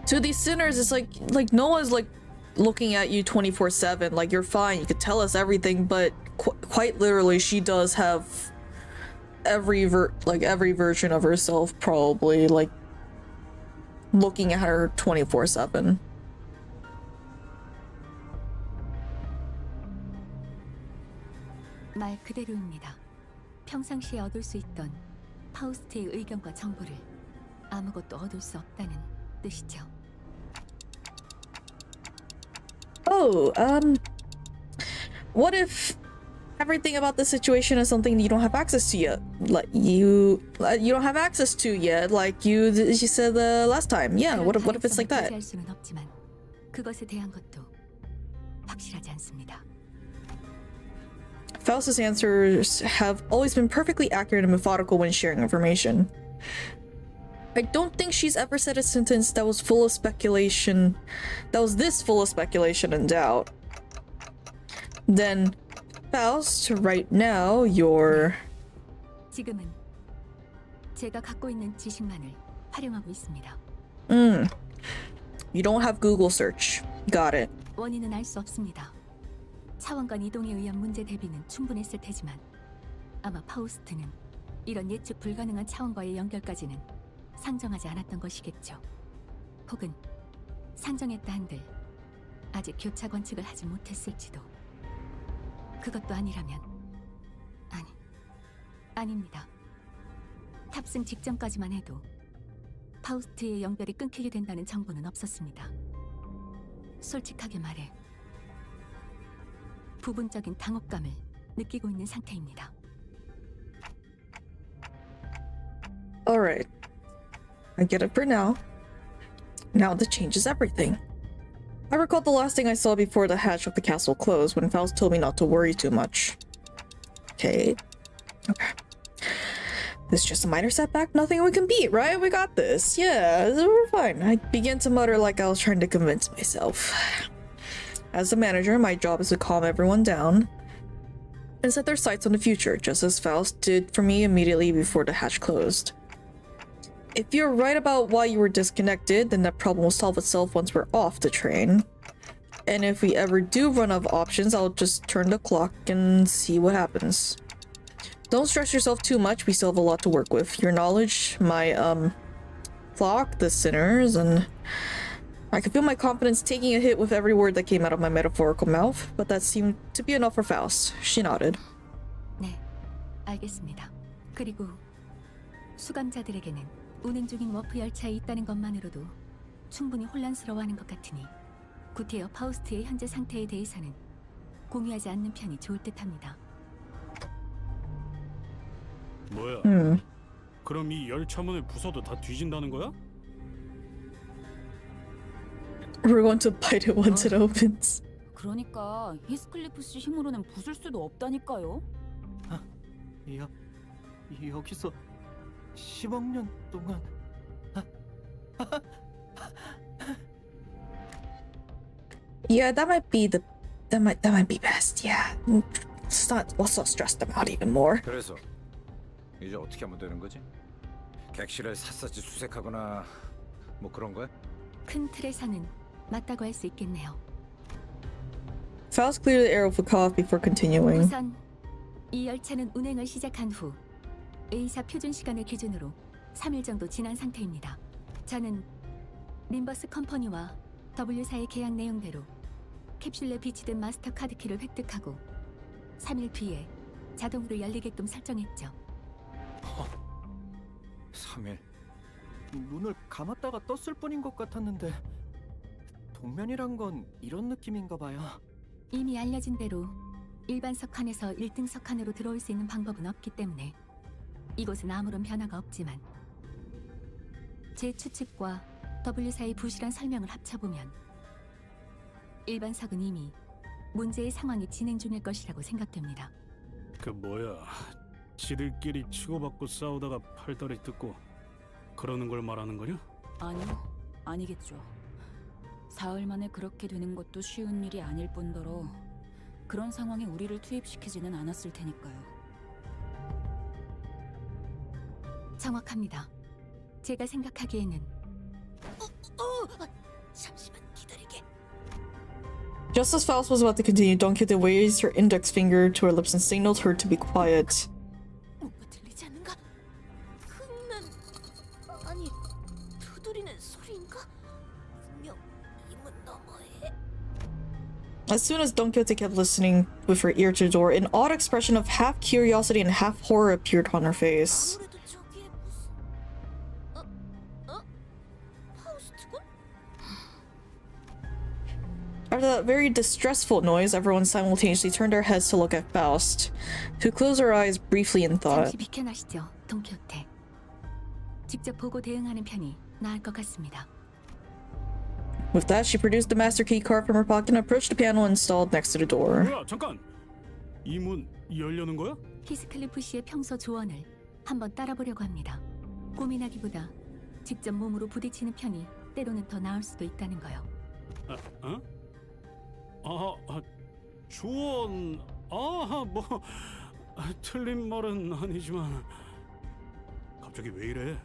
to these sinners, it's like no one's like looking at you 24/7. Like, you're fine, you could tell us everything, but quite literally, she does have every version of herself probably like looking at her 24/7. 말 그대로입니다. 평상시에 얻을 수 있던 파우스트의 의견과 정보를 아무것도 얻을 수 없다는 뜻이죠. Oh, what if everything about the situation is something you don't have access to yet? Like you don't have access to yet, like you said last time. Yeah, what if it's like that? 할 수는 없지만 그것에 대한 것도 확실하지 않습니다. Faust's answers have always been perfectly accurate and methodical when sharing information. I don't think she's ever said a sentence that was full of speculation, that was this full of speculation and doubt. Then, Faust, right now, you're... 지금은 제가 갖고 있는 지식만을 활용하고 있습니다. You don't have Google search. Got it. 원인은 알 수 없습니다. 차원간 이동에 의한 문제 대비는 충분했을 테지만 아마 파우스트는 이런 예측 불가능한 차원과의 연결까지는 상정하지 않았던 것이겠죠. 혹은 상정했다 한들 아직 교차 관측을 하지 못했을지도. 그것도 아니라면 아닙니다. 탑승 직전까지만 해도 파우스트의 연결이 끊기게 된다는 정보는 없었습니다. 솔직하게 말해 부분적인 당혹감을 느끼고 있는 상태입니다. Alright. I get it for now. Now this changes everything. I recall the last thing I saw before the hatch of the castle closed when Faust told me not to worry too much. Okay. This is just a minor setback, nothing we can beat, right? We got this. Yeah, we're fine. I began to mutter like I was trying to convince myself. As the manager, my job is to calm everyone down and set their sights on the future, just as Faust did for me immediately before the hatch closed. If you're right about why you were disconnected, then that problem will solve itself once we're off the train. And if we ever do run out of options, I'll just turn the clock and see what happens. Don't stress yourself too much, we still have a lot to work with. Your knowledge, my, clock, the sinners, and... I could feel my confidence taking a hit with every word that came out of my metaphorical mouth, but that seemed to be enough for Faust. She nodded. 네, 알겠습니다. 그리고 수감자들에게는 운행 중인 워프 열차에 있다는 것만으로도 충분히 혼란스러워하는 것 같으니 구테어 파우스트의 현재 상태에 대해서는 공유하지 않는 편이 좋을 듯합니다. 뭐야? 그럼 이 열차문을 부숴도 다 뒤진다는 거야? We're going to bite it once it opens. 그러니까 히스클리프 씨 힘으로는 부술 수도 없다니까요. 여기서 10억 년 동안 Yeah, that might be best. Yeah. Let's not stress them out even more. 그래서 이제 어떻게 하면 되는 거지? 객실을 샅샅이 수색하거나 뭐 그런 거야? 큰 틀에서는 맞다고 할 수 있겠네요. Faust cleared the air with a cough before continuing. 우선 이 열차는 운행을 시작한 후 A사 표준 시간을 기준으로 3일 정도 지난 상태입니다. 저는 림버스 컴퍼니와 W사의 계약 내용대로 캡슐에 비치된 마스터 카드 키를 획득하고 3일 뒤에 자동으로 열리게끔 설정했죠. 3일? 눈을 감았다가 떴을 뿐인 것 같았는데 동면이란 건 이런 느낌인가 봐요. 이미 알려진 대로 일반 석칸에서 1등 석칸으로 들어올 수 있는 방법은 없기 때문에 이곳은 아무런 변화가 없지만 제 추측과 W사의 부실한 설명을 합쳐보면 일반석은 이미 문제의 상황이 진행 중일 것이라고 생각됩니다. 그 뭐야? 지들끼리 치고받고 싸우다가 팔다리 뜯고 그러는 걸 말하는 거냐? 아니요, 아니겠죠. 사흘 만에 그렇게 되는 것도 쉬운 일이 아닐 뿐더러 그런 상황에 우리를 투입시키지는 않았을 테니까요. 정확합니다. 제가 생각하기에는 잠시만 기다리게. Just as Faust was about to continue, Don Quixote raised her index finger to her lips and signaled her to be quiet. 뭔가 들리지 않는가? 흠는 아니 두드리는 소리인가? 분명 이 문 너머에. As soon as Don Quixote kept listening with her ear to the door, an odd expression of half curiosity and half horror appeared on her face. 아무래도 저기에 무슨 파우스트군? After that very distressful noise, everyone simultaneously turned their heads to look at Faust, who closed her eyes briefly in thought. 잠시 비켜나시죠, 돈키호테. 직접 보고 대응하는 편이 나을 것 같습니다. With that, she produced the master key card from her pocket and approached the panel installed next to the door. 뭐야? 잠깐! 이 문 열려는 거야? 히스클리프 씨의 평소 조언을 한번 따라보려고 합니다. 고민하기보다 직접 몸으로 부딪히는 편이 때로는 더 나을 수도 있다는 거요. 조언. 뭐 틀린 말은 아니지만 갑자기 왜 이래?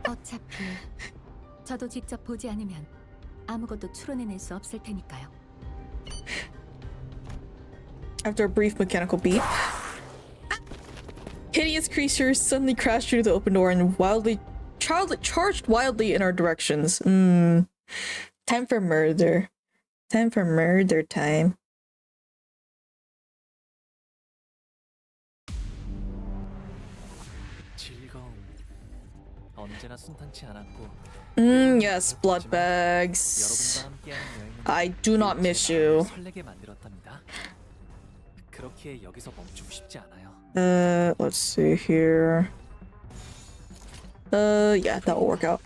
어차피 저도 직접 보지 않으면 아무것도 추론해낼 수 없을 테니까요. After a brief mechanical beep, hideous creatures suddenly crashed through the open door and charged wildly in our directions. Time for murder. Time for murder time. 즐거움. 언제나 순탄치 않았고. Yes, blood bags. 여러분과 함께하는 여행은 I do not miss you. 설레게 만들었답니다. 그렇게 여기서 멈추고 싶지 않아요. Let's see here. Yeah, that will work out.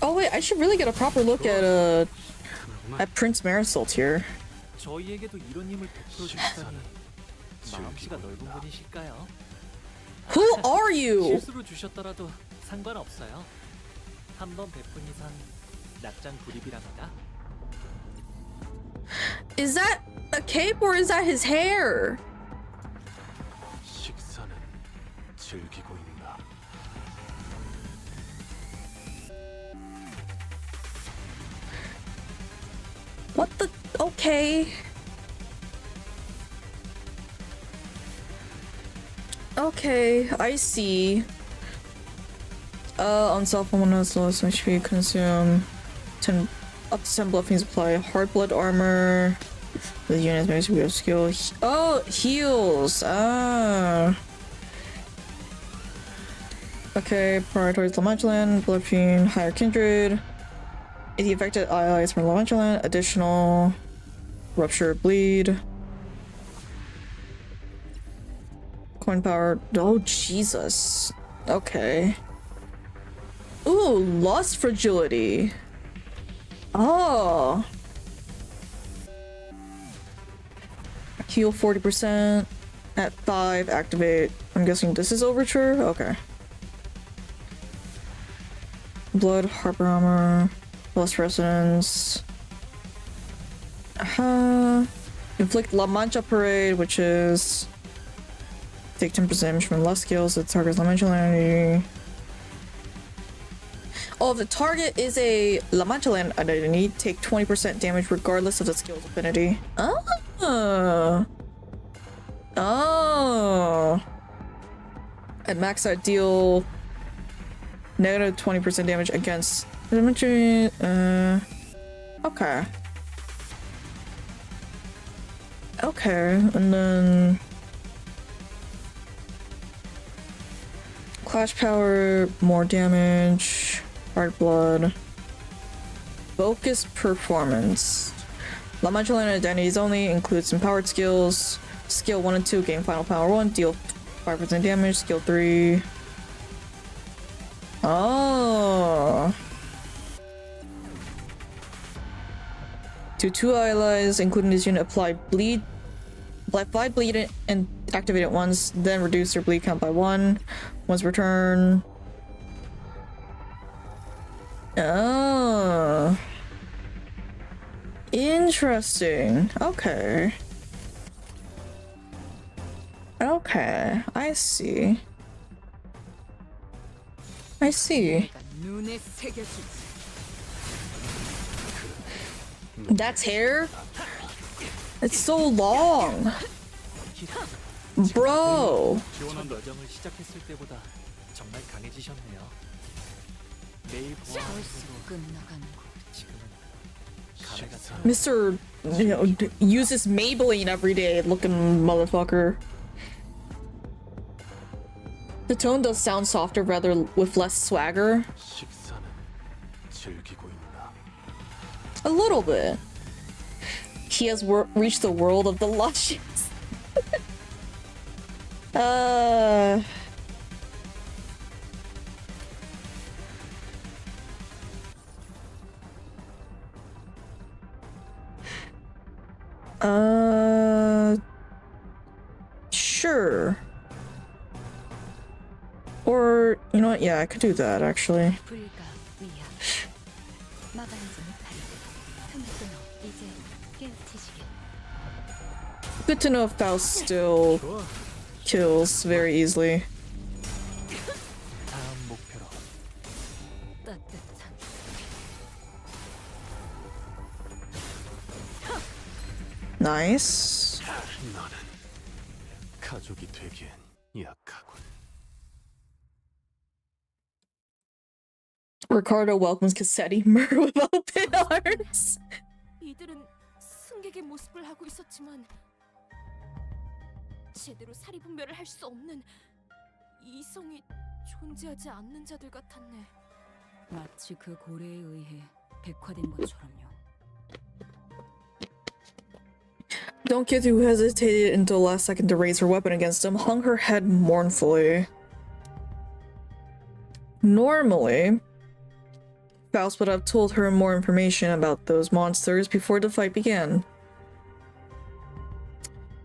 Oh wait, I should really get a proper look at Prince Marisol here. 저희에게도 이런 힘을 베풀어 주시다니 마음씨가 넓은 분이실까요? Who are you? 실수로 주셨더라도 상관없어요. 한번 베푼 이상 납작 불입이랍니다. Is that a cape or is that his hair? 식사는 즐기고 있나? What the? Okay. Okay, I see. On cell phone windows, lowest HP consume 10 up to 10 bluffing supply. Hard blood armor. The unit makes a skill. Oh, heals. Ah. Okay, prioritize Lamantulan, Blood Fiend, Higher Kindred. If the affected allies from Lamantulan, additional Rupture Bleed. Coin power. Oh, Jesus. Okay. Ooh, Lost Fragility. Oh. Heal 40%. At 5, activate. I'm guessing this is Overture? Okay. Blood, Harper Armor, Lost Resonance. Inflict La Mancha Parade, which is take 10% damage from lost skills that targets La Mancha entity. Oh, if the target is a La Mancha land identity, take 20% damage regardless of the skill's affinity. Oh. Oh. At max, I deal negative 20% damage against okay. Okay, and then Clash power, more damage, hard blood. Focus performance. La Manchalan identities only, includes some powered skills. Skill 1 and 2, gain final power 1, deal 5% damage, skill 3. Oh. To 2 allies, including this unit, apply 5 bleed and activate it once, then reduce their bleed count by 1. Once per turn. Oh. Interesting. Okay. Okay, I see. I see. That's hair? It's so long. Bro. 여정을 시작했을 때보다 정말 강해지셨네요. 매일 끝나가는 거. 지금은 가래가 Mr. Uses Maybelline every day looking motherfucker. The tone does sound softer rather with less swagger. 식사는 즐기고 있나? A little bit. He has reached the world of the luscious. Sure. Or, you know what? Yeah, I could do that actually. Good to know if Faust still kills very easily. 다음 목표로. Nice. 너는 가족이 되기엔 약하군. Ricardo welcomes Cassetti murder with open arms. 이들은 승객의 모습을 하고 있었지만 제대로 사리분별을 할 수 없는 이성이 존재하지 않는 자들 같았네. 마치 그 고래에 의해 백화된 것처럼요. Don't Kid, who hesitated until last second to raise her weapon against him, hung her head mournfully. Normally, Faust would have told her more information about those monsters before the fight began.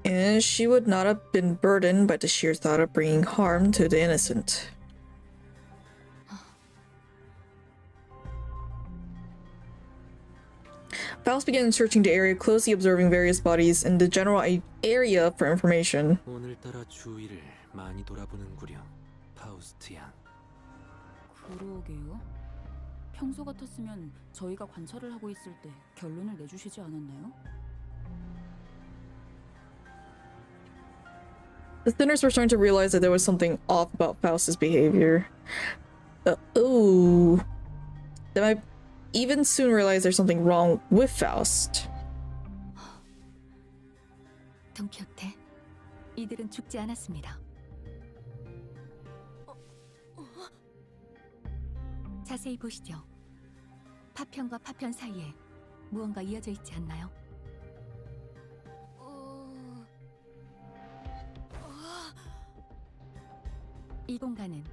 And she would not have been burdened by the sheer thought of bringing harm to the innocent. Faust began searching the area, closely observing various bodies in the general area for information. 오늘따라 주위를 많이 돌아보는구려, 파우스트 양. 그러게요. 평소 같았으면 저희가 관찰을 하고 있을 때 결론을 내주시지 않았나요? The Thinners were starting to realize that there was something off about Faust's behavior. They might even soon realize there's something wrong with Faust. 동키호테, 이들은 죽지 않았습니다. 자세히 보시죠. 파편과 파편 사이에 무언가 이어져 있지 않나요? 이 공간은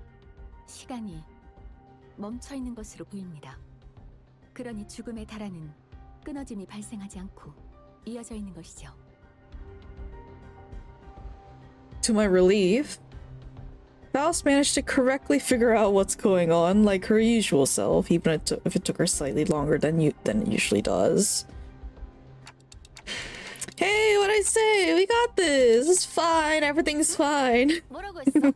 시간이 멈춰 있는 것으로 보입니다. 그러니 죽음에 달하는 끊어짐이 발생하지 않고 이어져 있는 것이죠. To my relief, Faust managed to correctly figure out what's going on like her usual self, even if it took her slightly longer than it usually does. Hey, what'd I say? We got this! It's fine, everything's fine. 뭐라고 했어?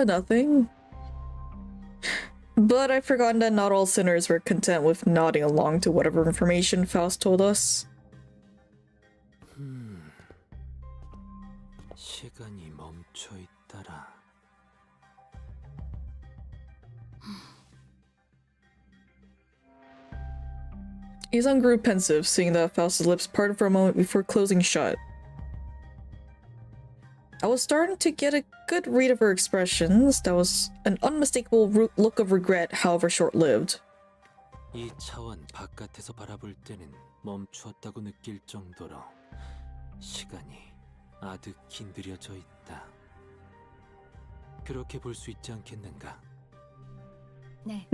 Nothing. But I've forgotten that not all sinners were content with nodding along to whatever information Faust told us. 시간이 멈춰 있더라. Izan grew pensive, seeing that Faust's lips parted for a moment before closing shut. I was starting to get a good read of her expressions. That was an unmistakable look of regret, however short-lived. 이 차원 바깥에서 바라볼 때는 멈추었다고 느낄 정도로 시간이 아득히 느려져 있다. 그렇게 볼 수 있지 않겠는가? 네.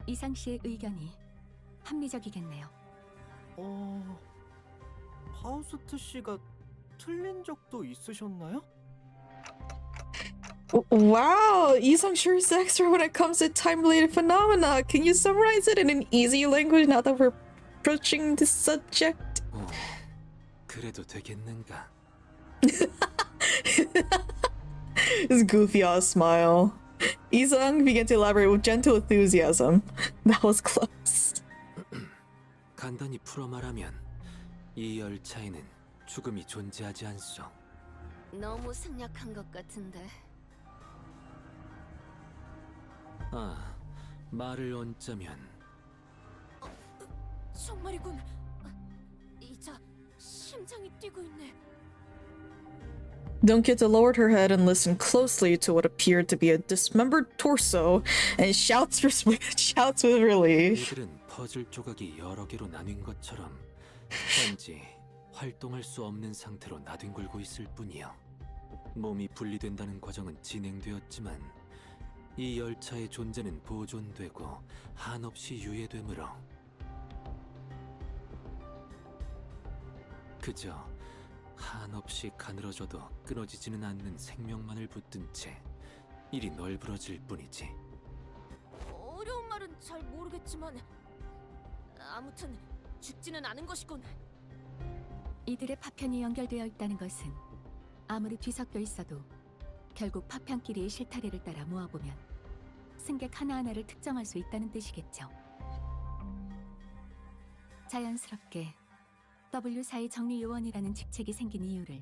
이상 씨의 의견이 합리적이겠네요. 파우스트 씨가 틀린 적도 있으셨나요? Wow, Isang sure is expert when it comes to time-related phenomena. Can you summarize it in an easy language now that we're approaching this subject? 그래도 되겠는가? His goofy-ass smile. Isang began to elaborate with gentle enthusiasm. That was close. 간단히 풀어 말하면 이 열차에는 죽음이 존재하지 않소. 너무 생략한 것 같은데. 말을 얹자면 정말이군. 이자 심장이 뛰고 있네. Dunkita lowered her head and listened closely to what appeared to be a dismembered torso and shouts with relief. 이들은 퍼즐 조각이 여러 개로 나뉜 것처럼 단지 활동할 수 없는 상태로 나뒹굴고 있을 뿐이요. 몸이 분리된다는 과정은 진행되었지만 이 열차의 존재는 보존되고 한없이 유예되므로 그저 한없이 가늘어져도 끊어지지는 않는 생명만을 붙든 채 이리 널브러질 뿐이지. 어려운 말은 잘 모르겠지만 아무튼 죽지는 않은 것이군. 이들의 파편이 연결되어 있다는 것은 아무리 뒤섞여 있어도 결국 파편끼리의 실타래를 따라 모아보면 승객 하나하나를 특정할 수 있다는 뜻이겠죠. 자연스럽게 W4의 정리요원이라는 직책이 생긴 이유를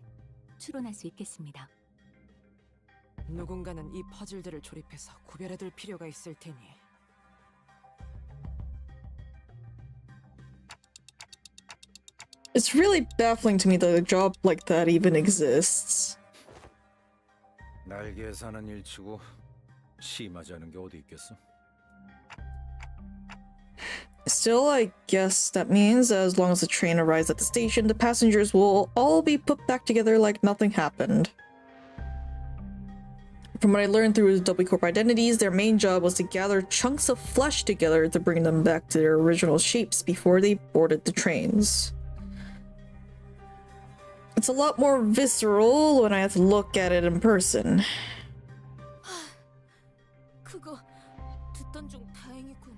추론할 수 있겠습니다. 누군가는 이 퍼즐들을 조립해서 구별해둘 필요가 있을 테니. It's really baffling to me that a job like that even exists. 날개에 사는 일치고 심하지 않은 게 어디 있겠어? Still, I guess that means that as long as the train arrives at the station, the passengers will all be put back together like nothing happened. From what I learned through W Corp identities, their main job was to gather chunks of flesh together to bring them back to their original shapes before they boarded the trains. It's a lot more visceral when I have to look at it in person. 그거 듣던 중 다행이군.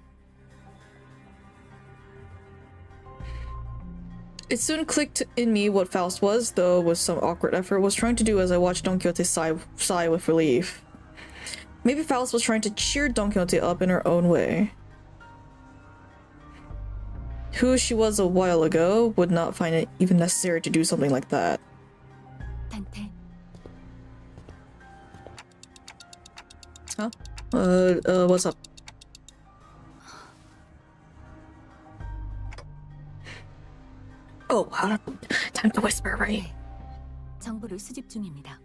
It soon clicked in me what Faust was, though with some awkward effort, was trying to do as I watched Don Quixote sigh with relief. Maybe Faust was trying to cheer Don Quixote up in her own way. Who she was a while ago would not find it even necessary to do something like that. 단테, Huh? What's up? Oh, time to whisper, right? 정보를 수집 중입니다.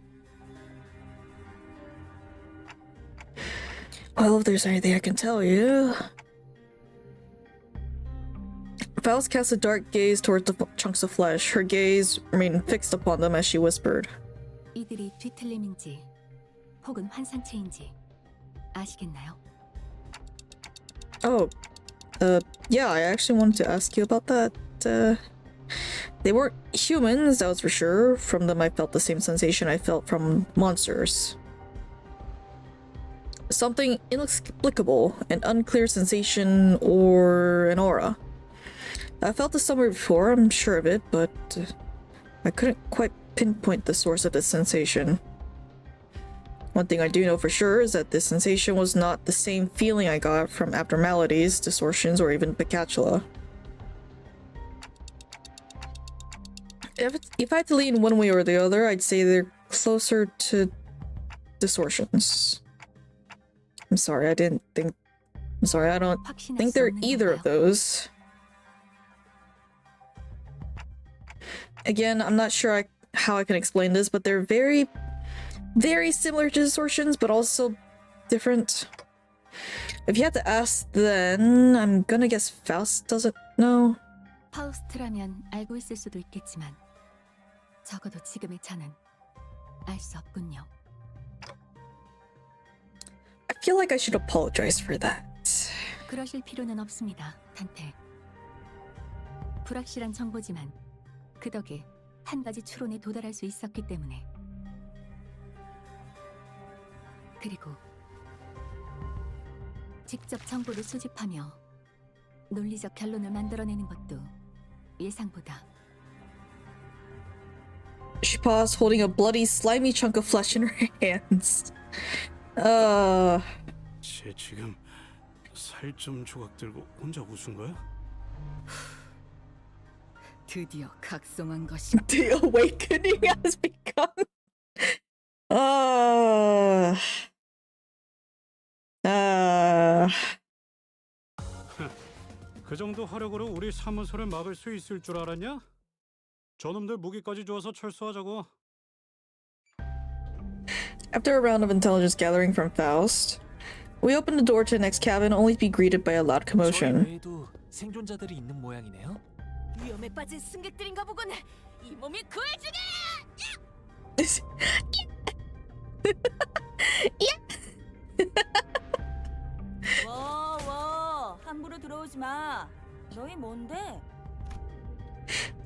Well, if there's anything I can tell you... Faust cast a dark gaze towards the chunks of flesh. Her gaze remained fixed upon them as she whispered. 이들이 뒤틀림인지 혹은 환상체인지 아시겠나요? Oh, yeah, I actually wanted to ask you about that. They weren't humans, that was for sure. From them I felt the same sensation I felt from monsters. Something inexplicable, an unclear sensation or an aura. I felt this somewhere before, I'm sure of it, but I couldn't quite pinpoint the source of this sensation. One thing I do know for sure is that this sensation was not the same feeling I got from abnormalities, distortions, or even Picatula. If I had to lean one way or the other, I'd say they're closer to distortions. I'm sorry, I don't think they're either of those. Again, I'm not sure how I can explain this, but they're very, very similar to distortions, but also different. If you had to ask, then I'm gonna guess Faust doesn't know. 파우스트라면 알고 있을 수도 있겠지만 적어도 지금의 저는 알 수 없군요. I feel like I should apologize for that. 그러실 필요는 없습니다, 단테. 불확실한 정보지만 그 덕에 한 가지 추론에 도달할 수 있었기 때문에. 그리고 직접 정보를 수집하며 논리적 결론을 만들어내는 것도 예상보다. She paused, holding a bloody, slimy chunk of flesh in her hands. 쟤 지금 살점 조각 들고 혼자 웃은 거야? 드디어 각성한 것이. The awakening has begun. 그 정도 화력으로 우리 사무소를 막을 수 있을 줄 알았냐? 저놈들 무기까지 주어서 철수하자고. After a round of intelligence gathering from Faust, we opened the door to the next cabin, only to be greeted by a loud 저희 commotion. 외에도 생존자들이 있는 모양이네요. 위험에 빠진 승객들인가 보군. 이 몸이 그 중에. 워, 함부로 들어오지 마. 너희 뭔데?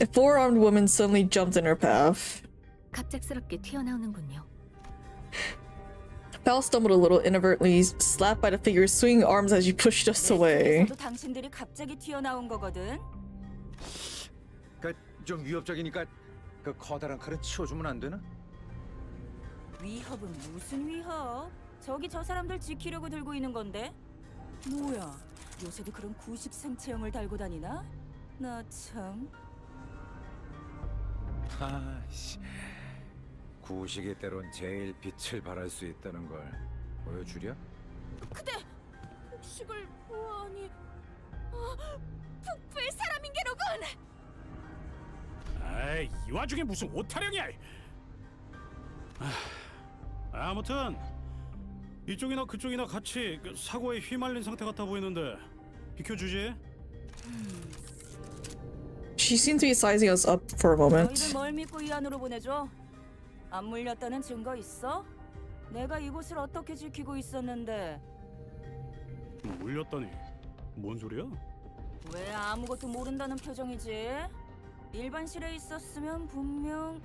A four-armed woman suddenly jumped in her path. 갑작스럽게 튀어나오는군요. Val stumbled a little, inadvertently slapped by the figure's swinging arms as she pushed us away. 도 당신들이 갑자기 튀어나온 거거든. 좀 위협적이니까 그 커다란 칼은 치워주면 안 되나? 위협은 무슨 위협? 저기 저 사람들 지키려고 들고 있는 건데. 뭐야? 요새도 그런 구식 생체형을 달고 다니나? 나 참. 아씨, 구식이 때론 제일 빛을 발할 수 있다는 걸 보여주랴? 그대 복식을 보아하니 북부의 사람인 게로군. 아이, 이 와중에 무슨 오타령이야! 아무튼 이쪽이나 그쪽이나 같이 사고에 휘말린 상태 같아 보이는데 비켜주지? She seemed to be sizing us up for a moment. 너희들 뭘 믿고 이 안으로 보내줘? 안 물렸다는 증거 있어? 내가 이곳을 어떻게 지키고 있었는데 물렸다니 뭔 소리야? 왜 아무것도 모른다는 표정이지? 일반실에 있었으면 분명...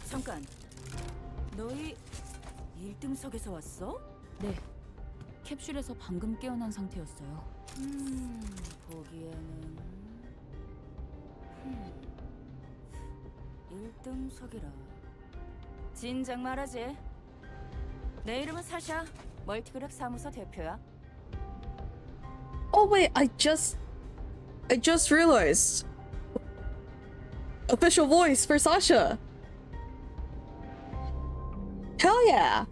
잠깐, 너희 1등석에서 왔어? 네, 캡슐에서 방금 깨어난 상태였어요. 보기에는... 1등석이라... 진작 말하지. 내 이름은 사샤, 멀티그랩 사무소 대표야. Oh wait, I just realized. Official voice for Sasha. Hell yeah.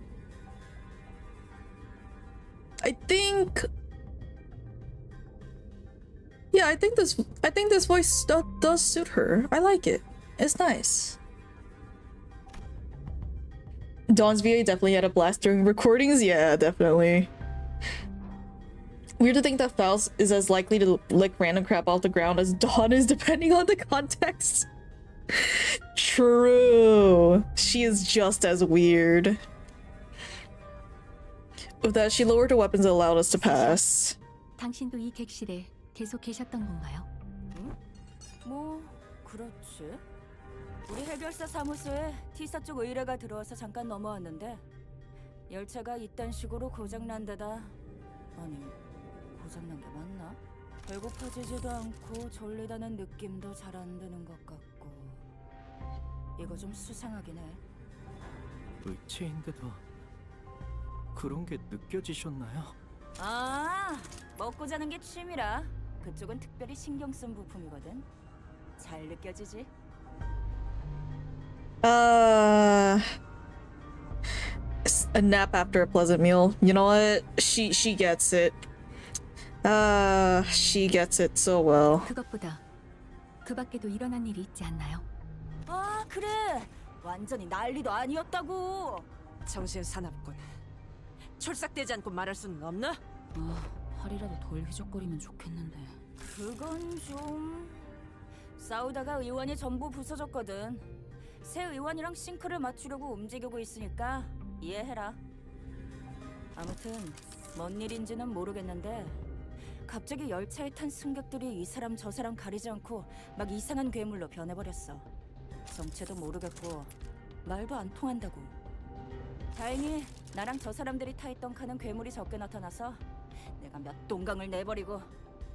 I think this voice does suit her. I like it. It's nice. Dawn's VA definitely had a blast during recordings. Yeah, definitely. Weird to think that Faust is as likely to lick random crap off the ground as Dawn is, depending on the context. True. She is just as weird. With that, she lowered her weapons and allowed us to pass. 당신도 이 객실에 계속 계셨던 건가요? 응? 뭐 그렇지. 우리 해결사 사무소에 T사 쪽 의뢰가 들어와서 잠깐 넘어왔는데 열차가 이딴 식으로 고장난 데다 아니 고장난 게 맞나? 배고파지지도 않고 졸리다는 느낌도 잘 안 드는 것 같고 이거 좀 수상하긴 해. 의체인데도 그런 게 느껴지셨나요? 아, 먹고 자는 게 취미라 그쪽은 특별히 신경 쓴 부품이거든. 잘 느껴지지? A nap after a pleasant meal. You know what? She gets it. She gets it so well. 그것보다 그 밖에도 일어난 일이 있지 않나요? 아, 그래. 완전히 난리도 아니었다고. 정신 사납군. 철삭되지 않고 말할 수는 없나? 팔이라도 덜 휘적거리면 좋겠는데. 그건 좀... 싸우다가 의원이 전부 부서졌거든. 새 의원이랑 싱크를 맞추려고 움직이고 있으니까 이해해라. 아무튼 뭔 일인지는 모르겠는데 갑자기 열차에 탄 승객들이 이 사람 저 사람 가리지 않고 막 이상한 괴물로 변해버렸어. 정체도 모르겠고 말도 안 통한다고. 다행히 나랑 저 사람들이 타있던 칸은 괴물이 적게 나타나서 내가 몇 동강을 내버리고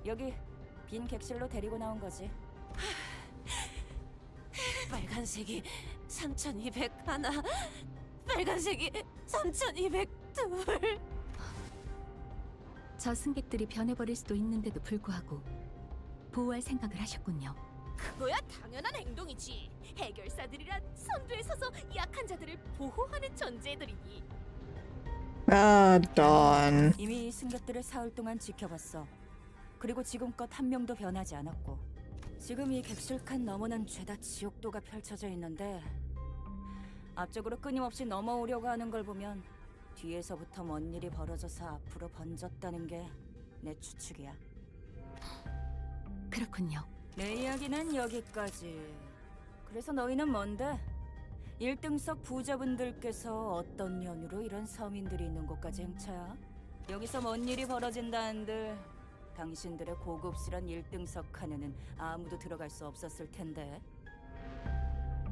여기 빈 객실로 데리고 나온 거지. 빨간색이 3200 하나, 빨간색이 3200 둘. 저 승객들이 변해버릴 수도 있는데도 불구하고 보호할 생각을 하셨군요. 그거야 당연한 행동이지. 해결사들이란 선두에 서서 약한 자들을 보호하는 존재들이니. Dawn. 이미 이 승객들을 사흘 동안 지켜봤어. 그리고 지금껏 한 명도 변하지 않았고 지금 이 객실 칸 너머는 죄다 지옥도가 펼쳐져 있는데 앞쪽으로 끊임없이 넘어오려고 하는 걸 보면 뒤에서부터 뭔 일이 벌어져서 앞으로 번졌다는 게 내 추측이야. 그렇군요. 내 이야기는 여기까지. 그래서 너희는 뭔데? 1등석 부자분들께서 어떤 연유로 이런 서민들이 있는 곳까지 행차야? 여기서 뭔 일이 벌어진다는들 당신들의 고급스런 1등석 칸에는 아무도 들어갈 수 없었을 텐데.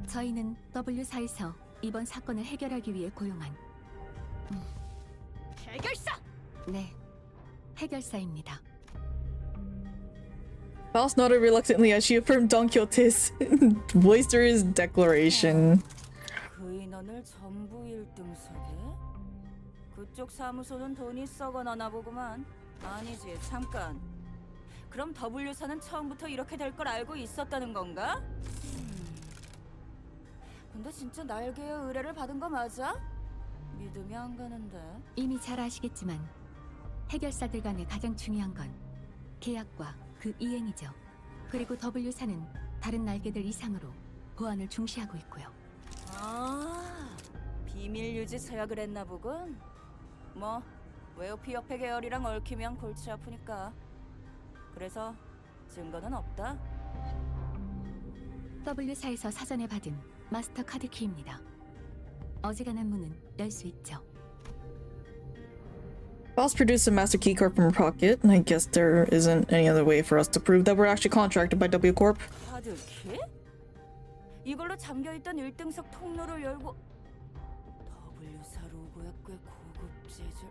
저희는 W사에서 이번 사건을 해결하기 위해 고용한 해결사! 네, 해결사입니다. Faust nodded reluctantly as she affirmed Don Quixote's boisterous declaration. 그 인원을 전부 1등석에? 그쪽 사무소는 돈이 썩어나나 보구만. 아니지, 잠깐. 그럼 W사는 처음부터 이렇게 될 걸 알고 있었다는 건가? 근데 진짜 날개의 의뢰를 받은 거 맞아? 믿음이 안 가는데. 이미 잘 아시겠지만 해결사들 간에 가장 중요한 건 계약과 그 이행이죠. 그리고 W사는 다른 날개들 이상으로 보안을 중시하고 있고요. 아, 비밀 유지 서약을 했나 보군. 뭐 웨오피 협회 계열이랑 얽히면 골치 아프니까. 그래서 증거는 없다. W사에서 사전에 받은 마스터 카드 키입니다. 어지간한 문은 열 수 있죠. Faust produced a master key card from her pocket, and I guess there isn't any other way for us to prove that we're actually contracted by W Corp. 카드 키? 이걸로 잠겨있던 1등석 통로를 열고 W사 로고에 꽤 고급 재질.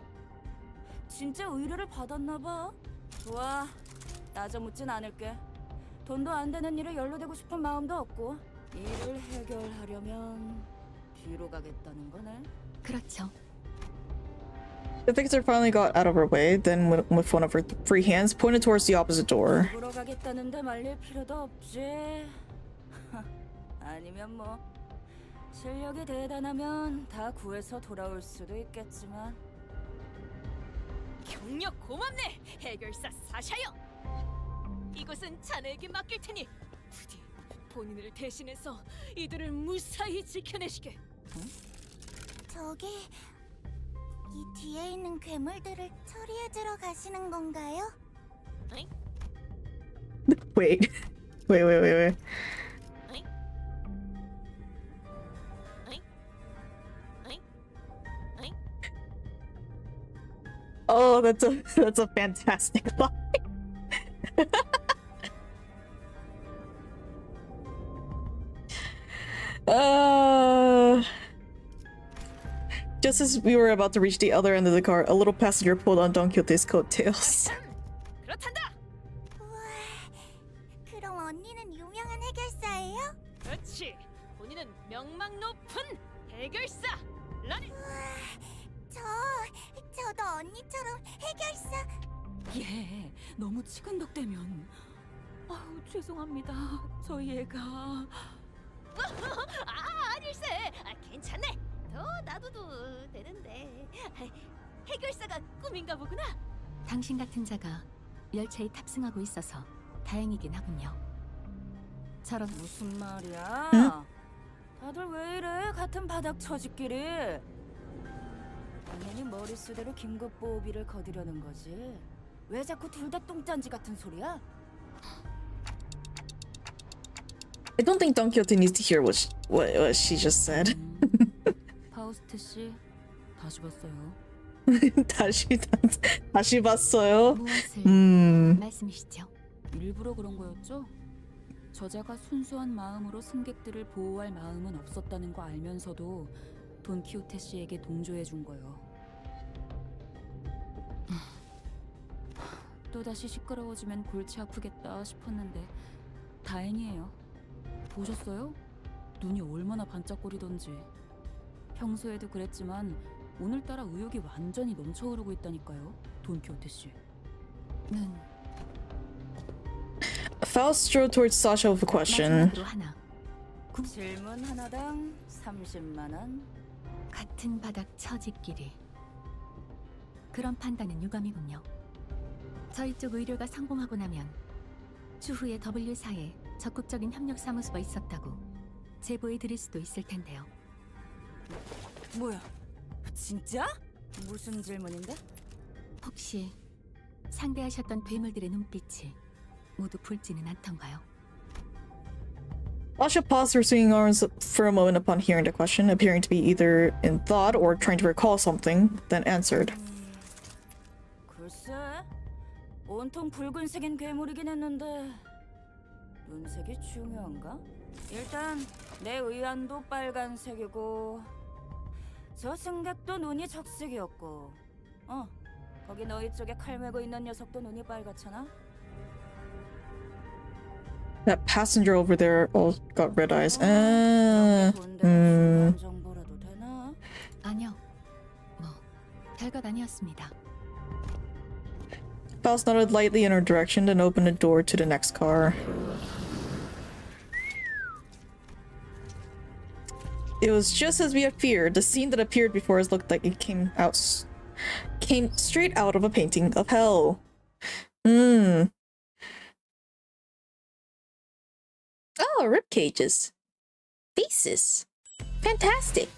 진짜 의뢰를 받았나 봐. 좋아, 따져 묻진 않을게. 돈도 안 되는 일에 연루되고 싶은 마음도 없고 일을 해결하려면 뒤로 가겠다는 거네. 그렇죠. The fixer finally got out of her way, then with one of her free hands pointed towards the opposite door. 보러 가겠다는데 말릴 필요도 없지. 아니면 뭐 실력이 대단하면 다 구해서 돌아올 수도 있겠지만. 경력 고맙네, 해결사 사샤여. 이곳은 자네에게 맡길 테니 부디 본인을 대신해서 이들을 무사히 지켜내시게. 저기 이 뒤에 있는 괴물들을 처리해주러 가시는 건가요? Wait. Wait. Oh, that's a fantastic line. Just as we were about to reach the other end of the car, a little passenger pulled on Don Quixote's coattails. 그렇단다. 우와, 그럼 언니는 유명한 해결사예요? 그렇지. 본인은 명망 높은 해결사 라니. 저도 언니처럼 해결사. 예, 너무 치근덕대면. 아우, 죄송합니다. 저희 애가. 아닐세. 괜찮네. 더 놔둬도 되는데. 해결사가 꿈인가 보구나. 당신 같은 자가 열차에 탑승하고 있어서 다행이긴 하군요. 저런 무슨 말이야? 응? 다들 왜 이래? 같은 바닥 처지끼리. 당연히 머릿수대로 긴급 보호비를 거두려는 거지. 왜 자꾸 둘 다 똥짠지 같은 소리야? I don't think Don Quixote needs to hear what she just said. 파우스트 씨, 다시 봤어요. 다시 봤어요. 무엇을 말씀이시죠? 일부러 그런 거였죠? 저자가 순수한 마음으로 승객들을 보호할 마음은 없었다는 거 알면서도 돈 키호테 씨에게 동조해 준 거요. 또다시 시끄러워지면 골치 아프겠다 싶었는데 다행이에요. 보셨어요? 눈이 얼마나 반짝거리던지. 평소에도 그랬지만 오늘따라 의욕이 완전히 넘쳐흐르고 있다니까요. 돈 키호테 씨. Faust strode towards Sasha with a question. 질문 하나당 30만 원. 같은 바닥 처지끼리. 그런 판단은 유감이군요. 저희 쪽 의료가 성공하고 나면 추후에 W사에 적극적인 협력 사무소가 있었다고 제보해 드릴 수도 있을 텐데요. 뭐야? 진짜? 무슨 질문인데? 혹시 상대하셨던 괴물들의 눈빛이 모두 붉지는 않던가요? Sasha paused her swinging arms for a moment upon hearing the question, appearing to be either in thought or trying to recall something, then answered. 온통 붉은색인 괴물이긴 했는데 눈색이 중요한가? 일단 내 의안도 빨간색이고 저 승객도 눈이 적색이었고 거기 너희 쪽에 칼 메고 있는 녀석도 눈이 빨갛잖아? That passenger over there all got red eyes. 정보라도 되나? 아니요. 뭐 별것 아니었습니다. Faust nodded lightly in her direction and opened a door to the next car. It was just as we had feared. The scene that appeared before us looked like it came straight out of a painting of hell. Oh, rib cages. Faces. Fantastic.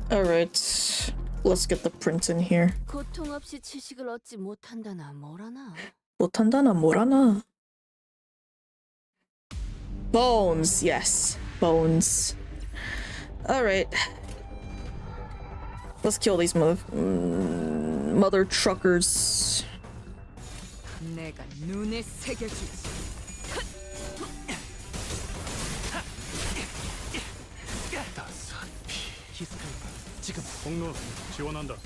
Alright, let's get the prince in here. 고통 없이 지식을 얻지 못한다나 뭐라나. 못한다나 뭐라나. Bones, yes. Bones. Alright. Let's kill these mother truckers. 내가 눈에 새겨주지. 공로 지원한다.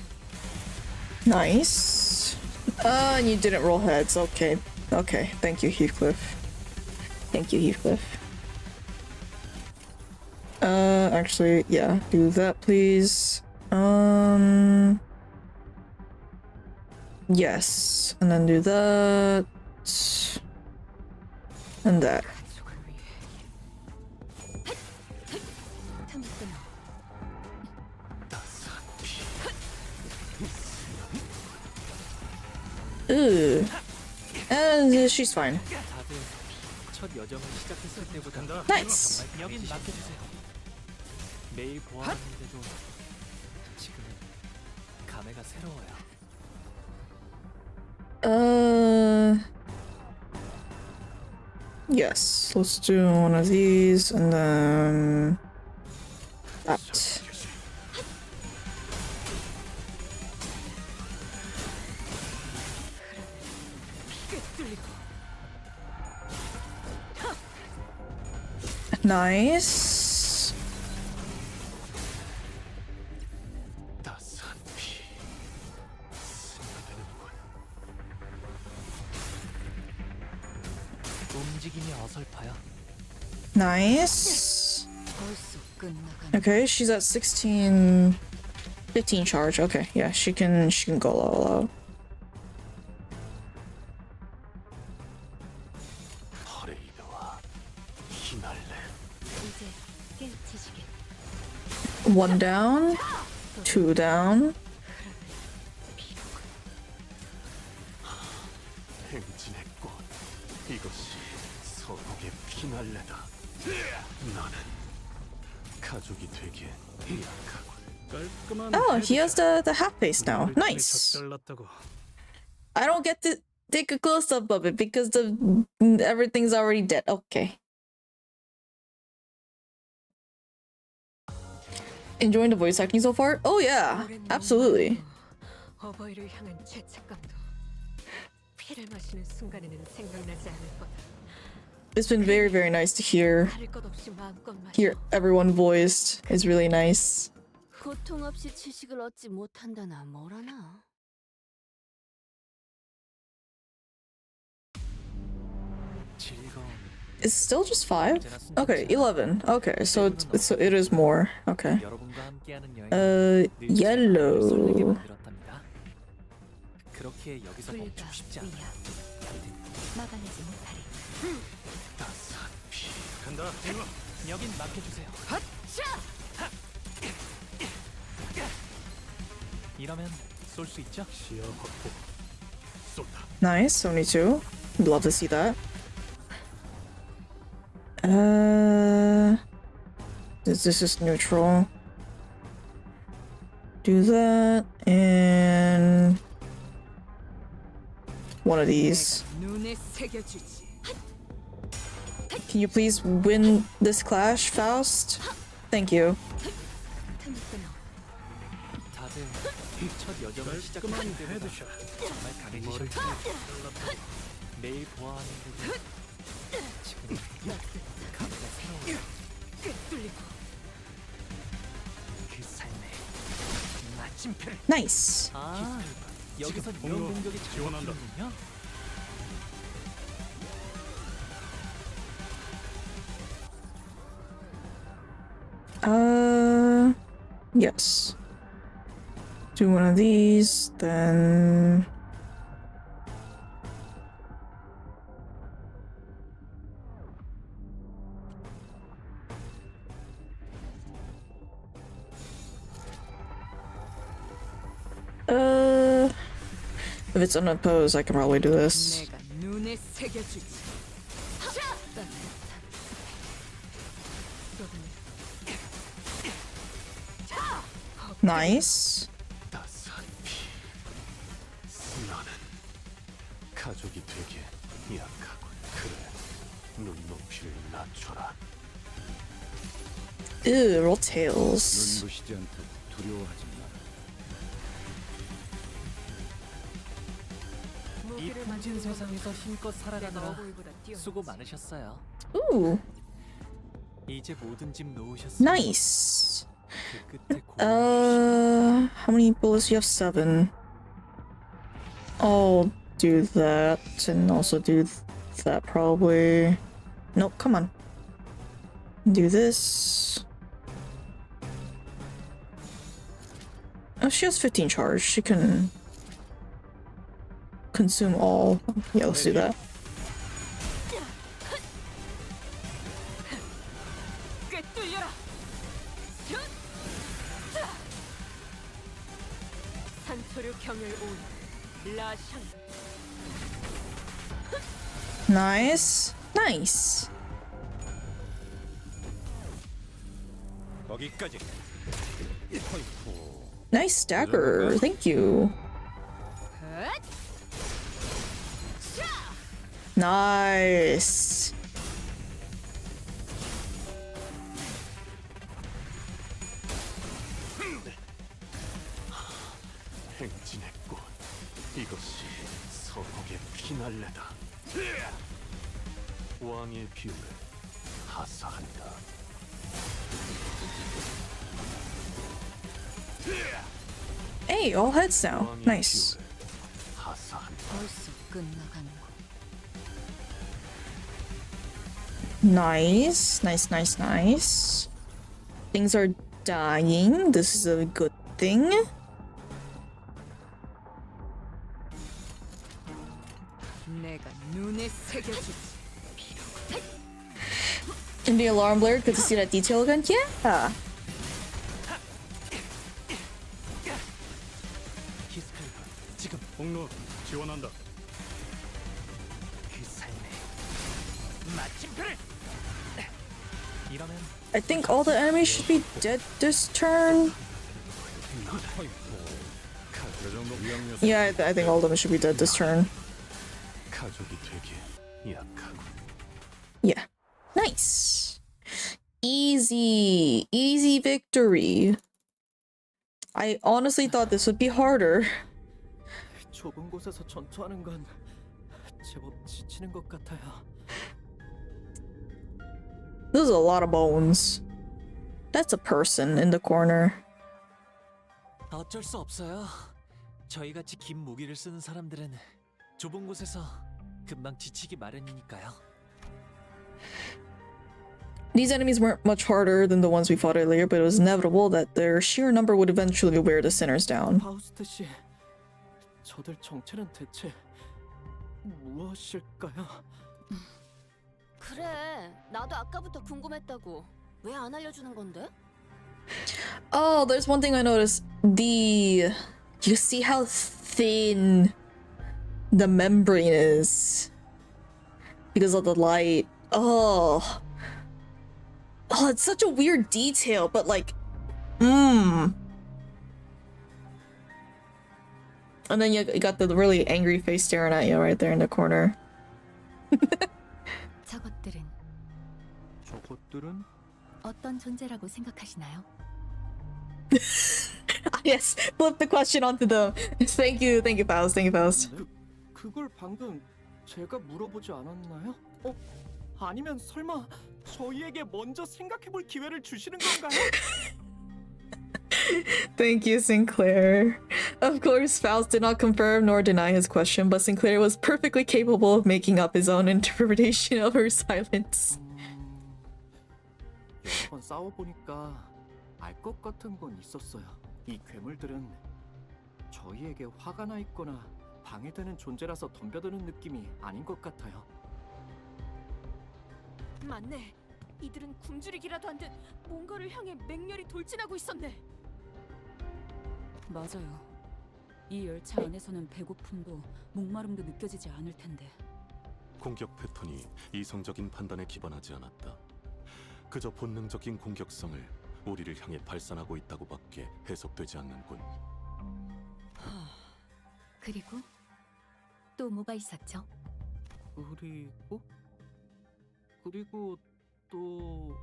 Nice. And you didn't roll heads. Okay. Okay. Thank you, Heathcliff. Thank you, Heathcliff. Actually, yeah. Do that, please. Yes. And then do that. And that. Ooh. And she's fine. Nice. 매일 보았는데도 지금은 감회가 새로워요. Yes. Let's do one of these and then that. Nice. 움직임이 어설퍼요. Nice. Okay, she's at 15 charge. Okay, yeah, she can go all out. One down, two down. 이것이 서곡의 피날레다. 나는 가족이 되기엔 약하군. Oh, he has the half face now. Nice. I don't get to take a close up of it because everything's already dead. Okay. Enjoying the voice acting so far? Oh yeah, absolutely. 어버이를 향한 죄책감도 피를 마시는 순간에는 생각나지 않을 거다. It's been very, very nice to hear everyone voiced. It's really nice. 고통 없이 지식을 얻지 못한다나 뭐라나. It's still just 5? Okay, 11. Okay, so it is more. Okay. Yellow. 그렇게 여기서 멈추고 싶지 않아. 막아내지 못하리. 간다. 여긴 맡겨주세요. 이러면 쏠 수 있죠? 시야 확보. 쏜다. Nice, 72. Love to see that. This is neutral. Do that and one of these. Can you please win this clash, Faust? Thank you. 여정을 시작할 때보다 정말 강해지셨고 매일 보아하는데도 지금 감회가 새로워요. 그 삶의 마침표를. Nice. 아, 여기서 이런 공격이 잘 지원한다. 먹히는군요. Yes. Do one of these, then. If it's unopposed, I can probably do this. 내가 눈에 새겨주지. Nice. 따스한 피. 너는 가족이 되게 약하군. 그래, 눈높이를 낮춰라. Ew, roll tails. 눈부시지 않도록 두려워하지 마라. 이 풍진 세상에서 힘껏 살아가느라 수고 많으셨어요. Ooh, 이제 모든 짐 놓으셨어요. nice. 그 끝에 How many bullets do you have? 7. I'll do that and also do that probably. Nope, come on. Do this. Oh, she has 15 charge. She can consume all. Yeah, let's do that. 산초류 경을 온 라샹. Nice. Nice. 거기까지. Nice stagger. Thank you. Nice. 행진의 꽃. 이것이 서곡의 피날레다. 왕의 비율을 하사한다. Hey, all heads now. Nice. 벌써 끝나가는 거. Nice. Nice, nice, nice. Things are dying. This is a good thing. 내가 눈에 새겨주지. And the alarm blared. Good to see that detail again. Yeah. 지금 공로 지원한다. 그 삶의 마침표를. 이러면 I think all the enemies should be dead this turn. Yeah, I think all of them should be dead this turn. 가족이 되게 약하군. Yeah. Nice. Easy. Easy victory. I honestly thought this would be harder. 좁은 곳에서 전투하는 건 제법 지치는 것 같아요. This is a lot of bones. That's a person in the corner. 어쩔 수 없어요. 저희같이 긴 무기를 쓰는 사람들은 좁은 곳에서 금방 지치기 마련이니까요. These enemies weren't much harder than the ones we fought earlier, but it was inevitable that their sheer number would eventually wear the sinners down. 파우스트 씨, 저들 정체는 대체 무엇일까요? 그래, 나도 아까부터 궁금했다고. 왜 안 알려주는 건데? Oh, there's one thing I noticed. You see how thin the membrane is because of the light. Oh, it's such a weird detail, but like, And then you got the really angry face staring at you right there in the corner. 저것들은 저것들은 어떤 존재라고 생각하시나요? yes, flip the question onto them. Thank you, Faust. Thank you, Faust. 그걸 방금 제가 물어보지 않았나요? 아니면 설마 저희에게 먼저 생각해볼 기회를 주시는 건가요? Thank you, Sinclair. Of course, Faust did not confirm nor deny his question, but Sinclair was perfectly capable of making up his own interpretation of her silence. 여러 번 싸워보니까 알 것 같은 건 있었어요. 이 괴물들은 저희에게 화가 나 있거나 방해되는 존재라서 덤벼드는 느낌이 아닌 것 같아요. 맞네. 이들은 굶주리기라도 한 듯 뭔가를 향해 맹렬히 돌진하고 있었네. 맞아요. 이 열차 안에서는 배고픔도 목마름도 느껴지지 않을 텐데. 공격 패턴이 이성적인 판단에 기반하지 않았다. 그저 본능적인 공격성을 우리를 향해 발산하고 있다고밖에 해석되지 않는군. 그리고 또 뭐가 있었죠? 그리고 또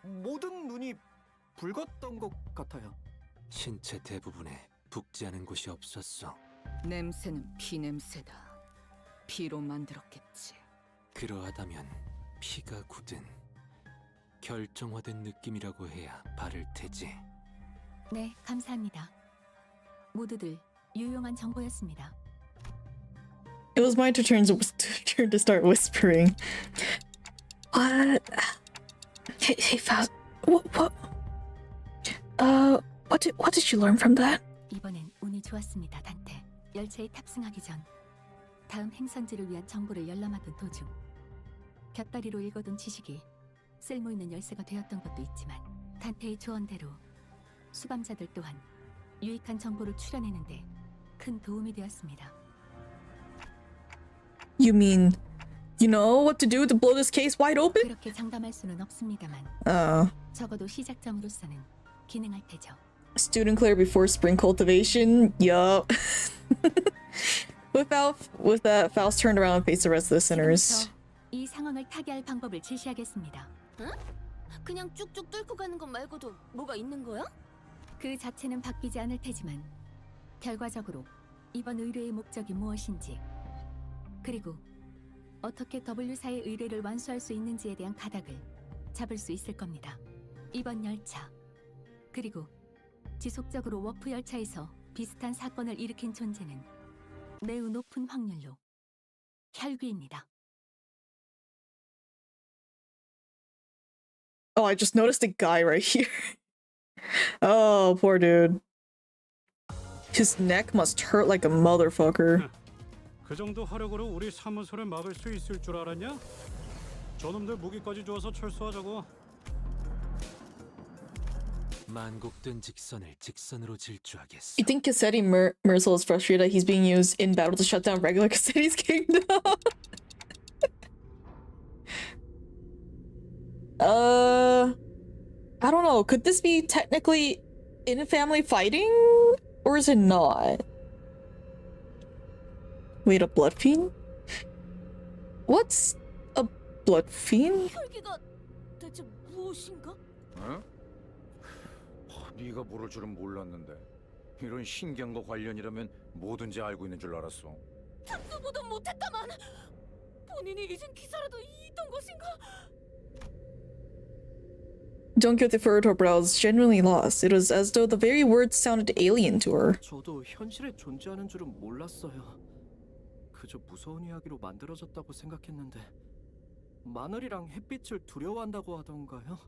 모든 눈이 붉었던 것 같아요. 신체 대부분에 붓지 않은 곳이 없었어. 냄새는 피 냄새다. 피로 만들었겠지. 그러하다면 피가 굳은 결정화된 느낌이라고 해야 바를 테지. 네, 감사합니다. 모두들 유용한 정보였습니다. It was my turn to start whispering. What? Hey, Faust. What did you learn from that? 이번엔 운이 좋았습니다, 단테. 열차에 탑승하기 전 다음 행선지를 위한 정보를 열람하던 도중 곁다리로 읽어둔 지식이 쓸모있는 열쇠가 되었던 것도 있지만 단테의 조언대로 수감자들 또한 유익한 정보를 추려내는데 큰 도움이 되었습니다. You mean, you know what to do to blow this case wide open? 그렇게 장담할 수는 없습니다만 적어도 시작점으로서는 기능할 테죠. Student clear before spring cultivation? Yup. With that, Faust turned around and faced the rest of the sinners. 이 상황을 타개할 방법을 제시하겠습니다. 응? 그냥 쭉쭉 뚫고 가는 것 말고도 뭐가 있는 거야? 그 자체는 바뀌지 않을 테지만 결과적으로 이번 의뢰의 목적이 무엇인지 그리고 어떻게 W사의 의뢰를 완수할 수 있는지에 대한 가닥을 잡을 수 있을 겁니다. 이번 열차 그리고 지속적으로 워프 열차에서 비슷한 사건을 일으킨 존재는 매우 높은 확률로 혈귀입니다. Oh, I just noticed a guy right here. Oh, poor dude. His neck must hurt like a motherfucker. 그 정도 화력으로 우리 사무소를 막을 수 있을 줄 알았냐? 저놈들 무기까지 주어서 철수하자고. 만곡된 직선을 직선으로 질주하겠어. You think Cassetti Merzel is frustrated that he's being used in battle to shut down regular Cassetti's kingdom? I don't know. Could this be technically in-family fighting? Or is it not? Wait, a blood fiend? What's a blood fiend? 혈기가 대체 무엇인가? 어? 네가 모를 줄은 몰랐는데 이런 신기한 거 관련이라면 뭐든지 알고 있는 줄 알았어. 듣도 보도 못했다만 본인이 잊은 기사라도 있던 것인가? Don Quixote furrowed her brows, genuinely lost. It was as though the very words sounded alien to her. 저도 현실에 존재하는 줄은 몰랐어요. 그저 무서운 이야기로 만들어졌다고 생각했는데 마늘이랑 햇빛을 두려워한다고 하던가요?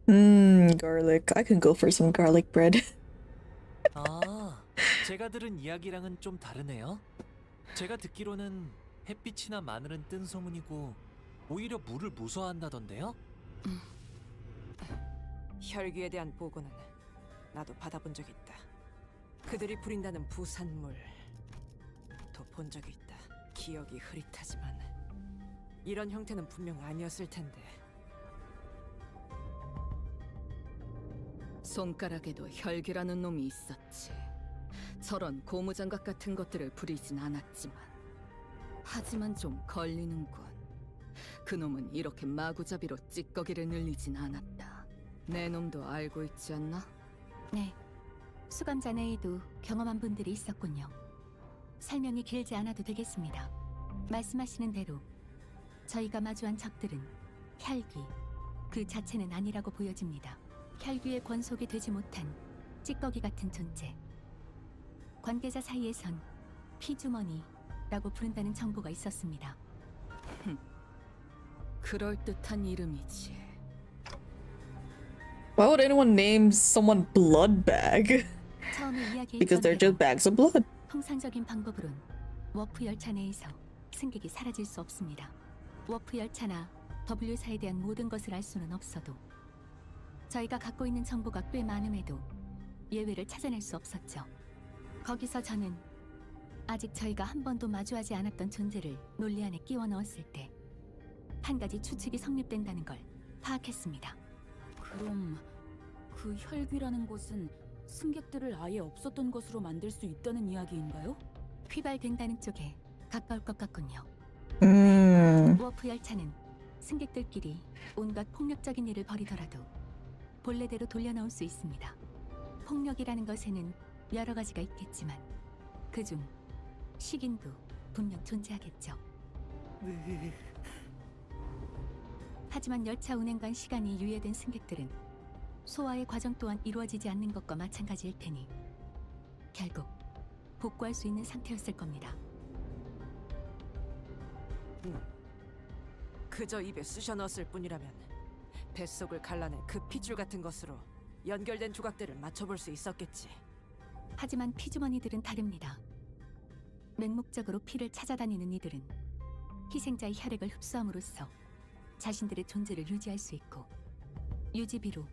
Garlic. I can go for some garlic bread. 아, 제가 들은 이야기랑은 좀 다르네요. 제가 듣기로는 햇빛이나 마늘은 뜬 소문이고 오히려 물을 무서워한다던데요? 혈귀에 대한 보고는 나도 받아본 적이 있다. 그들이 부린다는 부산물 도 본 적이 있다. 기억이 흐릿하지만 이런 형태는 분명 아니었을 텐데. 손가락에도 혈귀라는 놈이 있었지. 저런 고무장갑 같은 것들을 부리진 않았지만 하지만 좀 걸리는군. 그놈은 이렇게 마구잡이로 찌꺼기를 늘리진 않았다. 내 놈도 알고 있지 않나? 네, 수감자 내에도 경험한 분들이 있었군요. 설명이 길지 않아도 되겠습니다. 말씀하시는 대로 저희가 마주한 적들은 혈귀 그 자체는 아니라고 보여집니다. 혈귀의 권속이 되지 못한 찌꺼기 같은 존재. 관계자 사이에선 피주머니라고 부른다는 정보가 있었습니다. 그럴듯한 이름이지. Why would anyone name someone blood bag? 처음에 이야기했던 Because they're 대로 just bags of blood. 통상적인 방법으론 워프 열차 내에서 승객이 사라질 수 없습니다. 워프 열차나 W사에 대한 모든 것을 알 수는 없어도 저희가 갖고 있는 정보가 꽤 많음에도 예외를 찾아낼 수 없었죠. 거기서 저는 아직 저희가 한 번도 마주하지 않았던 존재를 논리 안에 끼워 넣었을 때 한 가지 추측이 성립된다는 걸 파악했습니다. 그럼 그 혈귀라는 곳은 승객들을 아예 없었던 것으로 만들 수 있다는 이야기인가요? 휘발된다는 쪽에 가까울 것 같군요. 워프 열차는 승객들끼리 온갖 폭력적인 일을 벌이더라도 본래대로 돌려놓을 수 있습니다. 폭력이라는 것에는 여러 가지가 있겠지만 그중 식인도 분명 존재하겠죠. 하지만 열차 운행간 시간이 유예된 승객들은 소화의 과정 또한 이루어지지 않는 것과 마찬가지일 테니 결국 복구할 수 있는 상태였을 겁니다. 그저 입에 쑤셔 넣었을 뿐이라면 뱃속을 갈라낸 그 핏줄 같은 것으로 연결된 조각들을 맞춰볼 수 있었겠지. 하지만 피주머니들은 다릅니다. 맹목적으로 피를 찾아다니는 이들은 희생자의 혈액을 흡수함으로써 자신들의 존재를 유지할 수 있고 유지비로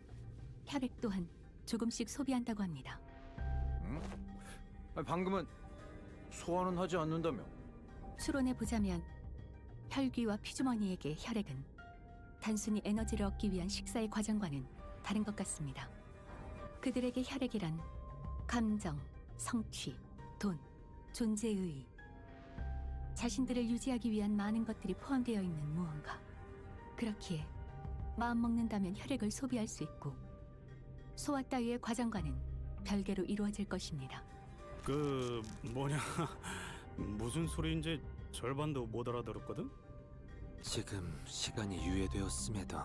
혈액 또한 조금씩 소비한다고 합니다. 응? 방금은 소화는 하지 않는다며? 추론해 보자면 혈귀와 피주머니에게 혈액은 단순히 에너지를 얻기 위한 식사의 과정과는 다른 것 같습니다. 그들에게 혈액이란 감정, 성취, 돈, 존재의 자신들을 유지하기 위한 많은 것들이 포함되어 있는 무언가. 그렇기에 마음 먹는다면 혈액을 소비할 수 있고 소화 따위의 과정과는 별개로 이루어질 것입니다. 그 뭐냐 무슨 소리인지 절반도 못 알아들었거든? 지금 시간이 유예되었음에도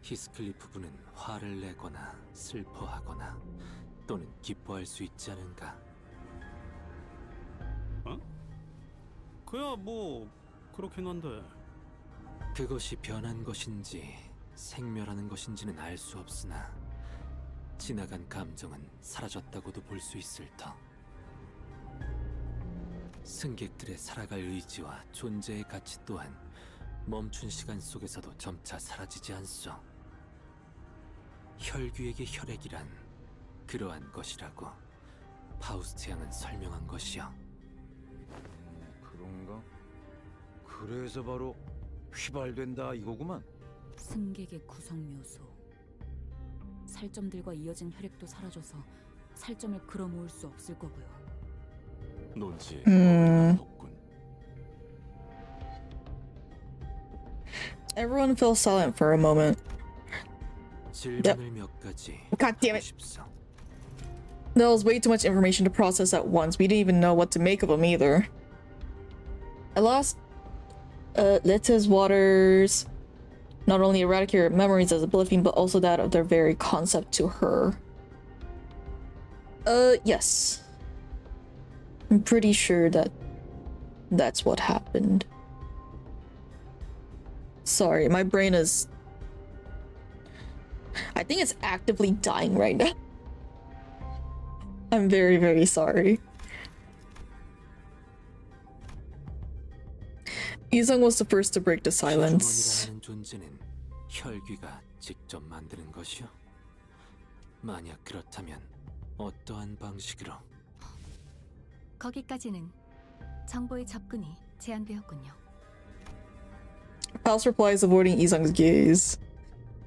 히스클리프 군은 화를 내거나 슬퍼하거나 또는 기뻐할 수 있지 않은가? 어? 그야 뭐 그렇긴 한데 그것이 변한 것인지 생멸하는 것인지는 알 수 없으나 지나간 감정은 사라졌다고도 볼 수 있을 터. 승객들의 살아갈 의지와 존재의 가치 또한 멈춘 시간 속에서도 점차 사라지지 않소. 혈귀에게 혈액이란 그러한 것이라고 파우스트 양은 설명한 것이요. 그런가? 그래서 바로 휘발된다 이거구만. 승객의 구성 요소. 살점들과 이어진 혈액도 사라져서 살점을 끌어모을 수 없을 거고요. 논지에 Everyone fell silent for a moment. 질문을 몇 가지 God damn it. 싶소. That was way too much information to process at once. We didn't even know what to make of them either. I lost Leta's waters not only eradicate her memories as a bluffing, but also that of their very concept to her. Yes. I'm pretty sure that that's what happened. Sorry, my brain is... I think it's actively dying right now. I'm very, very sorry. Isung was the first to break the silence. 피주머니라는 존재는 혈귀가 직접 만드는 것이요? 만약 그렇다면 어떠한 방식으로? 거기까지는 정보의 접근이 제한되었군요. Pal's reply is avoiding Isung's gaze.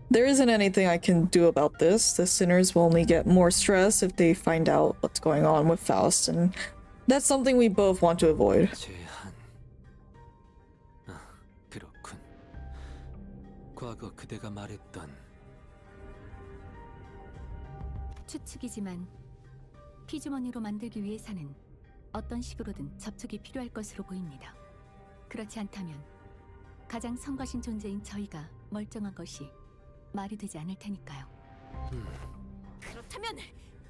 There isn't anything I can do about this. The sinners will only get more stress if they find out what's going on with Faust, and that's something we both want to avoid. 제한. 아, 그렇군. 과거 그대가 말했던 추측이지만 피주머니로 만들기 위해서는 어떤 식으로든 접촉이 필요할 것으로 보입니다. 그렇지 않다면 가장 성가신 존재인 저희가 멀쩡한 것이 말이 되지 않을 테니까요. 그렇다면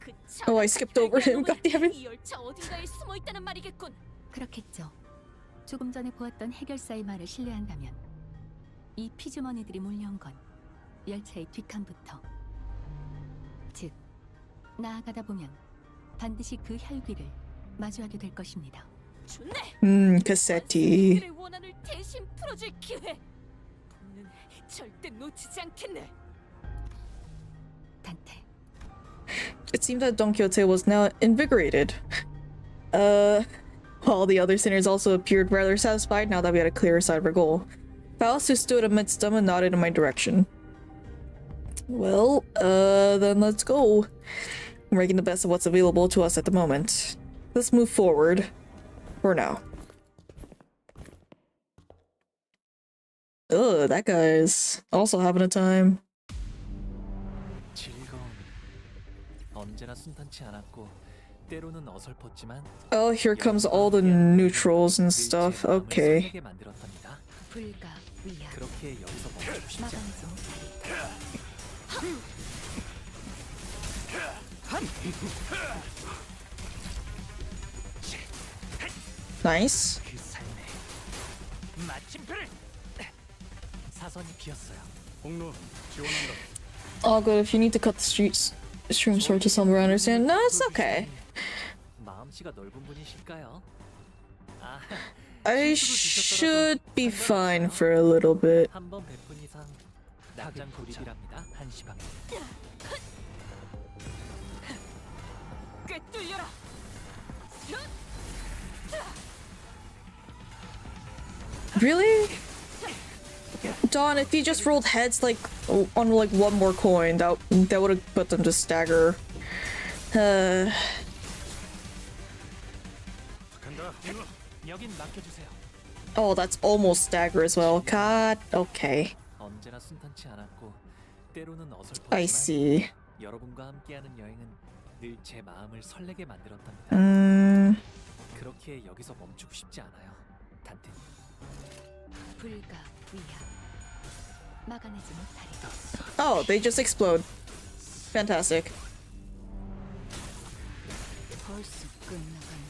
그 Oh, I skipped over him. God damn it. 이 열차 어딘가에 숨어 있다는 말이겠군. 그렇겠죠. 조금 전에 보았던 해결사의 말을 신뢰한다면 이 피주머니들이 몰려온 건 열차의 뒷칸부터, 즉 나아가다 보면 반드시 그 혈귀를 마주하게 될 것입니다. 좋네. Cassetti. 그들의 원한을 대신 풀어줄 기회. 본는 절대 놓치지 않겠네. 단테. It seemed that Don Quixote was now invigorated. While the other sinners also appeared rather satisfied now that we had a clearer sight of our goal. Faust, who stood amidst them, and nodded in my direction. Well, then let's go. We're making the best of what's available to us at the moment. Let's move forward. For now. Ugh, that guy's also having a time. 즐거움. 언제나 순탄치 않았고 때로는 어설펐지만 Oh, here comes all the neutrals and stuff. Okay. 설레게 만들었답니다. 불가 위야. 그렇게 여기서 멈추고 싶지 막아내지 Nice. 그 삶에 마침표를 사선이 비었어요. 공로 지원한다. All good. If you need to cut the stream short to somewhere, I understand. No, it's okay. 마음씨가 넓은 분이실까요? 아, I should be fine for a little bit. 한번 뵙은 이상 낙장 고립이랍니다. 한시방. 꿰뚫려라. Really? Don, if you just rolled heads like on like one more coin, that would have put them to stagger. 여긴 맡겨주세요. Oh, that's almost stagger as well. God, okay. 언제나 순탄치 않았고 때로는 어설펐지만 I see. 여러분과 함께하는 여행은 늘 제 마음을 설레게 만들었답니다. 그렇게 여기서 멈추고 싶지 않아요, 단테. 불가 위야. 막아내지 못하리. Oh, they just explode. Fantastic. 벌써 끝나가는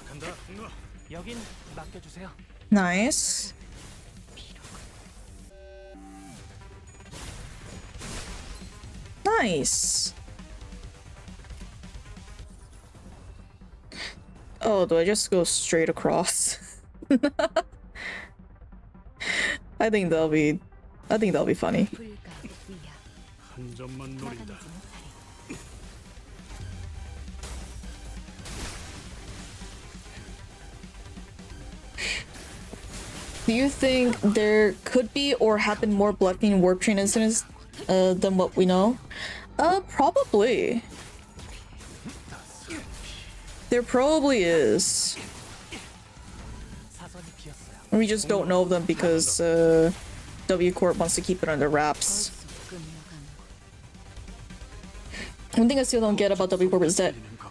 간다. 공로. 여긴 맡겨주세요. Nice. Nice. Oh, do I just go straight across? I think that'll be funny. 불가 위야. 한 점만 노린다. 막아내지 못하리. Do you think there could be or have been more Bloodfiend Warp Train incidents than what we know? Probably. There probably is. 사선이 비었어요. We just don't know them because W Corp wants to keep it under wraps. One thing I still don't get about W Corp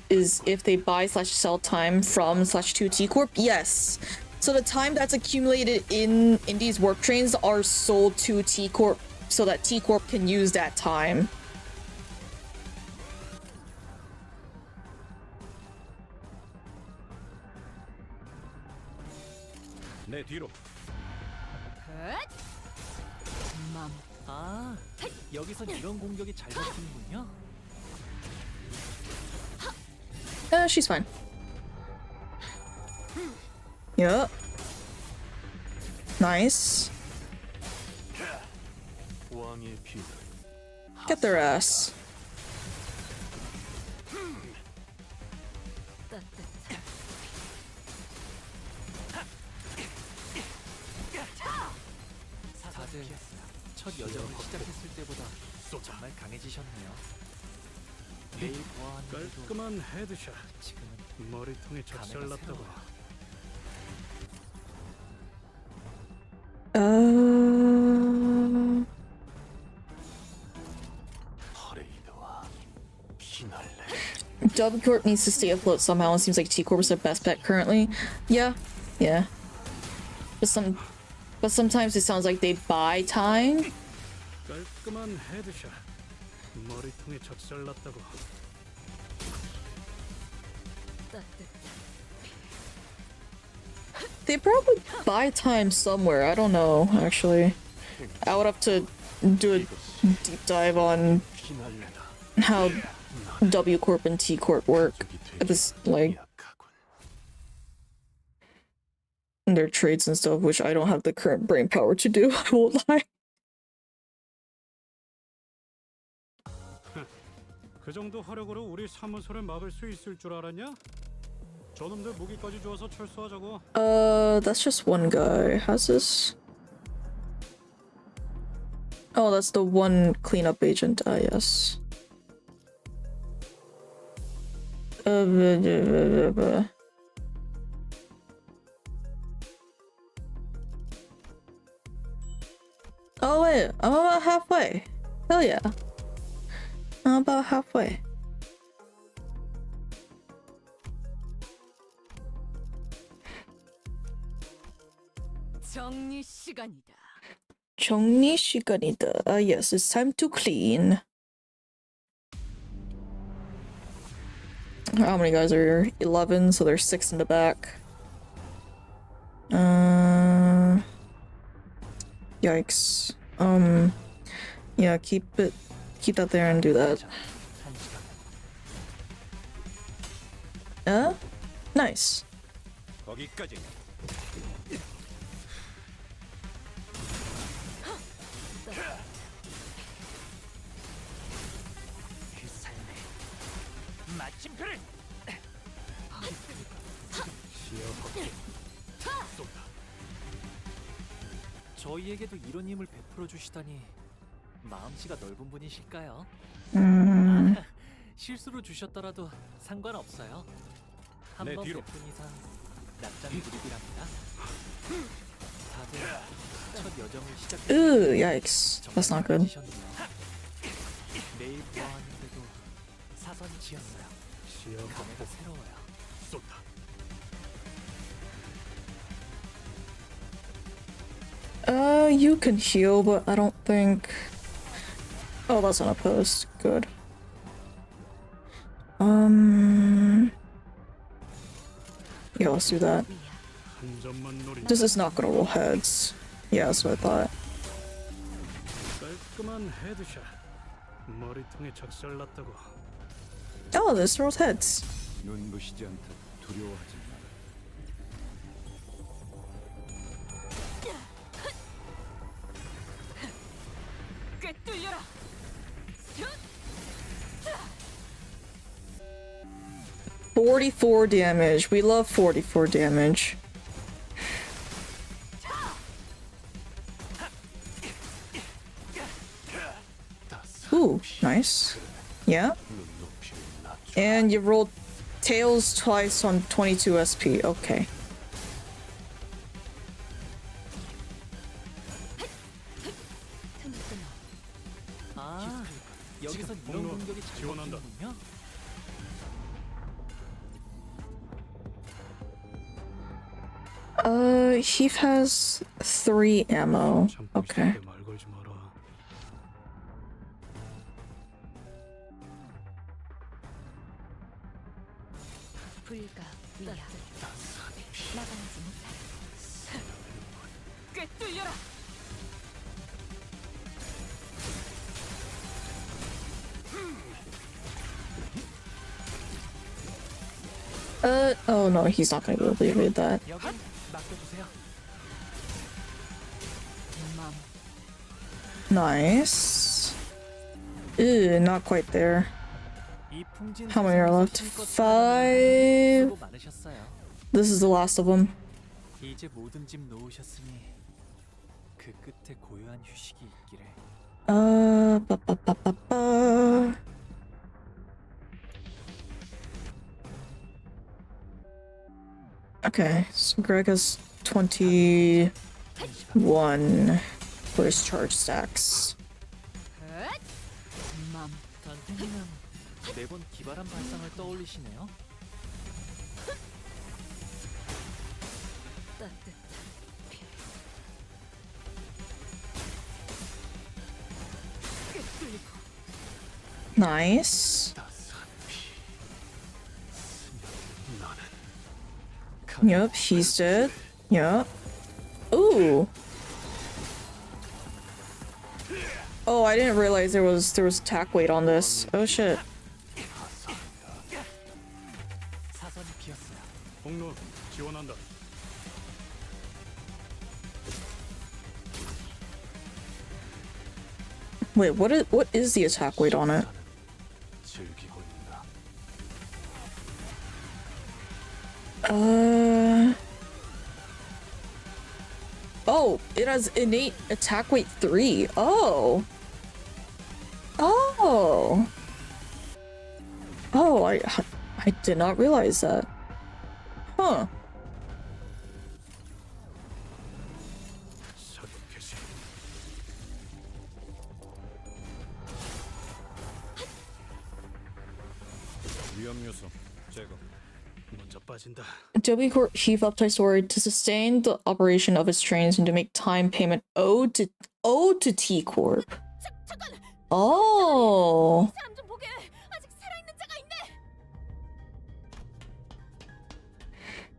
is if they buy/sell time from/to T Corp. Yes. So the time that's accumulated in these warp trains are sold to T Corp so that T Corp can use that time. 내 뒤로. 아, 여기선 이런 공격이 잘 버티는군요. She's fine. Yeah. Nice. 왕의 피를 Get their ass. 다들 첫 여정을 시작했을 때보다 정말 강해지셨네요. 매일 보아하는데도 깔끔한 헤드샷. 지금은 머리통에 작살났다고. W Corp needs to stay afloat somehow. It seems like T Corp is their best bet currently. Yeah, yeah. But sometimes it sounds like they buy time. 깔끔한 헤드샷. 머리통에 작살났다고. They probably buy time somewhere. I don't know, actually. I would have to do a deep dive on how W Corp and T Corp work. This, like, their trades and stuff, which I don't have the current brain power to do. I won't lie. 그 정도 화력으로 우리 사무소를 막을 수 있을 줄 알았냐? 저놈들 무기까지 주어서 철수하자고. That's just one guy. How's this? Oh, that's the one cleanup agent. Ah, yes. Oh wait, I'm about halfway. Hell yeah. I'm about halfway. 정리 시간이다. 정리 시간이다. Ah, yes, it's time to clean. How many guys are here? 11, so there's 6 in the back. Yikes. Yeah, keep that there and do that. Nice. 거기까지. 마침표를. 저희에게도 이런 힘을 베풀어 주시다니 마음씨가 넓은 분이실까요? 실수로 주셨더라도 상관없어요. 한 번 베푼 이상 납작 불입이랍니다. 다들 첫 여정을 시작해. Ooh, yikes. That's not good. 매일 보았는데도 사선 지었어요. 감회가 새로워요. You can heal, but I don't think... Oh, that's unopposed. Good. Yeah, let's do that. This is not gonna roll heads. Yeah, that's what I thought. 깔끔한 헤드샷. 머리통에 작살났다고. Oh, this rolls heads. 눈부시지 않다. 두려워하지 마라. 꿰뚫려라. 44 damage. We love 44 damage. Ooh, nice. Yeah. And you rolled tails twice on 22 SP. Okay. 아, 여기서 이런 공격이 잘 먹히는군요. Heath has 3 ammo. Okay. 불가 위야 나가지 못하라. 꿰뚫려라. Oh no, he's not gonna be able to evade that. Nice. Ew, not quite there. How many are left? 5. This is the last of them. 이제 모든 짐 놓으셨으니 그 끝에 고요한 휴식이 있기를. Ba-ba-ba-ba-ba. Okay, so Greg has 21 for his charge stacks. 매번 기발한 발상을 떠올리시네요. 따뜻한 피. 꿰뚫리고 Nice. Yep, he's dead. Yep. Ooh. Oh, I didn't realize there was attack weight on this. Oh shit. 사선이 비었어요. 공로 지원한다. Wait, what is the attack weight on it? 즐기고 있다. Oh, it has innate attack weight 3. Oh. Oh. Oh, I did not realize that. Huh. 위험 요소 제거. 먼저 빠진다. W Corp heave up sword to sustain the operation of its trains and to make time payment owed to T Corp. Oh. 사람 좀 보게. 아직 살아있는 자가 있네.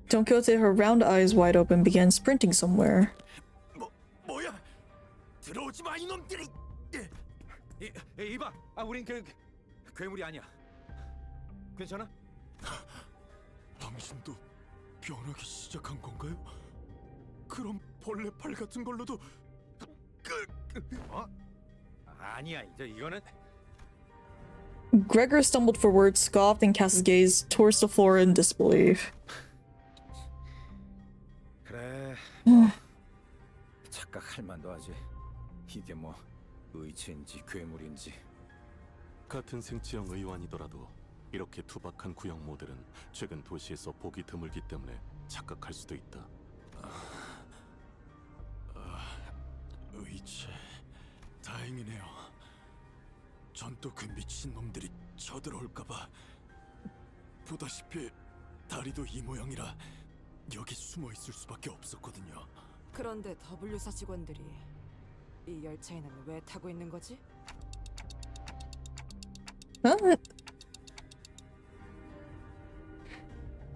Don Quixote, her round eyes wide open, began sprinting somewhere. 뭐야? 들어오지 마 이놈들이. 이봐, 우린 괴물이 아니야. 괜찮아? 당신도 변하기 시작한 건가요? 그럼 벌레 팔 같은 걸로도 아니야, 이거는 Gregor stumbled forward, scoffed, and cast his gaze towards the floor in disbelief. 그래. 착각할 만도 하지. 이게 뭐 의체인지 괴물인지. 같은 생체형 의완이더라도 이렇게 투박한 구형 모델은 최근 도시에서 보기 드물기 때문에 착각할 수도 있다. 의체, 다행이네요. 전 또 그 미친 놈들이 쳐들어올까봐. 보다시피 다리도 이 모양이라 여기 숨어 있을 수밖에 없었거든요. 그런데 W사 직원들이 이 열차에는 왜 타고 있는 거지?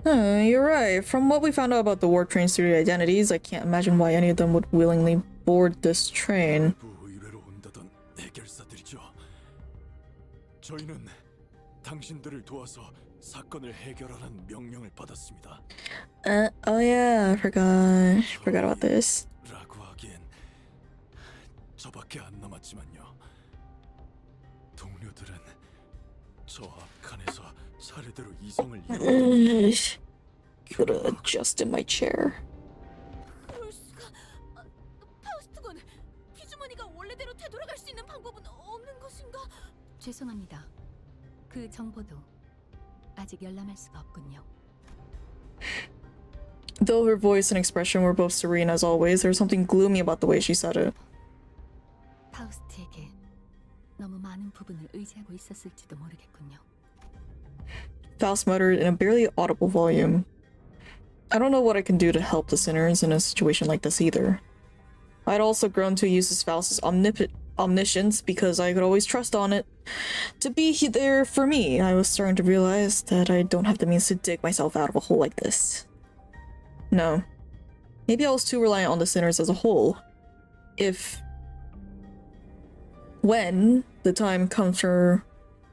You're right. From what we found out about the warp train's three identities, I can't imagine why any of them would willingly board this train. 의뢰로 온다던 해결사들이죠. 저희는 당신들을 도와서 사건을 해결하라는 명령을 받았습니다. Oh yeah, I forgot about this. 라고 하기엔 저밖에 안 남았지만요. 동료들은 저 앞칸에서 차례대로 이성을 Gotta adjust in my chair. 그럴 수가. 파우스트군, 피주머니가 원래대로 되돌아갈 수 있는 방법은 없는 것인가? 죄송합니다. 그 정보도 아직 열람할 수가 없군요. Though her voice and expression were both serene as always, there was something gloomy about the way she said it. 파우스트에게 너무 많은 부분을 의지하고 있었을지도 모르겠군요. Faust muttered in a barely audible volume. I don't know what I can do to help the sinners in a situation like this either. I'd also grown to use Faust's omniscience because I could always trust on it to be there for me. I was starting to realize that I don't have the means to dig myself out of a hole like this. No. Maybe I was too reliant on the sinners as a whole. When the time comes for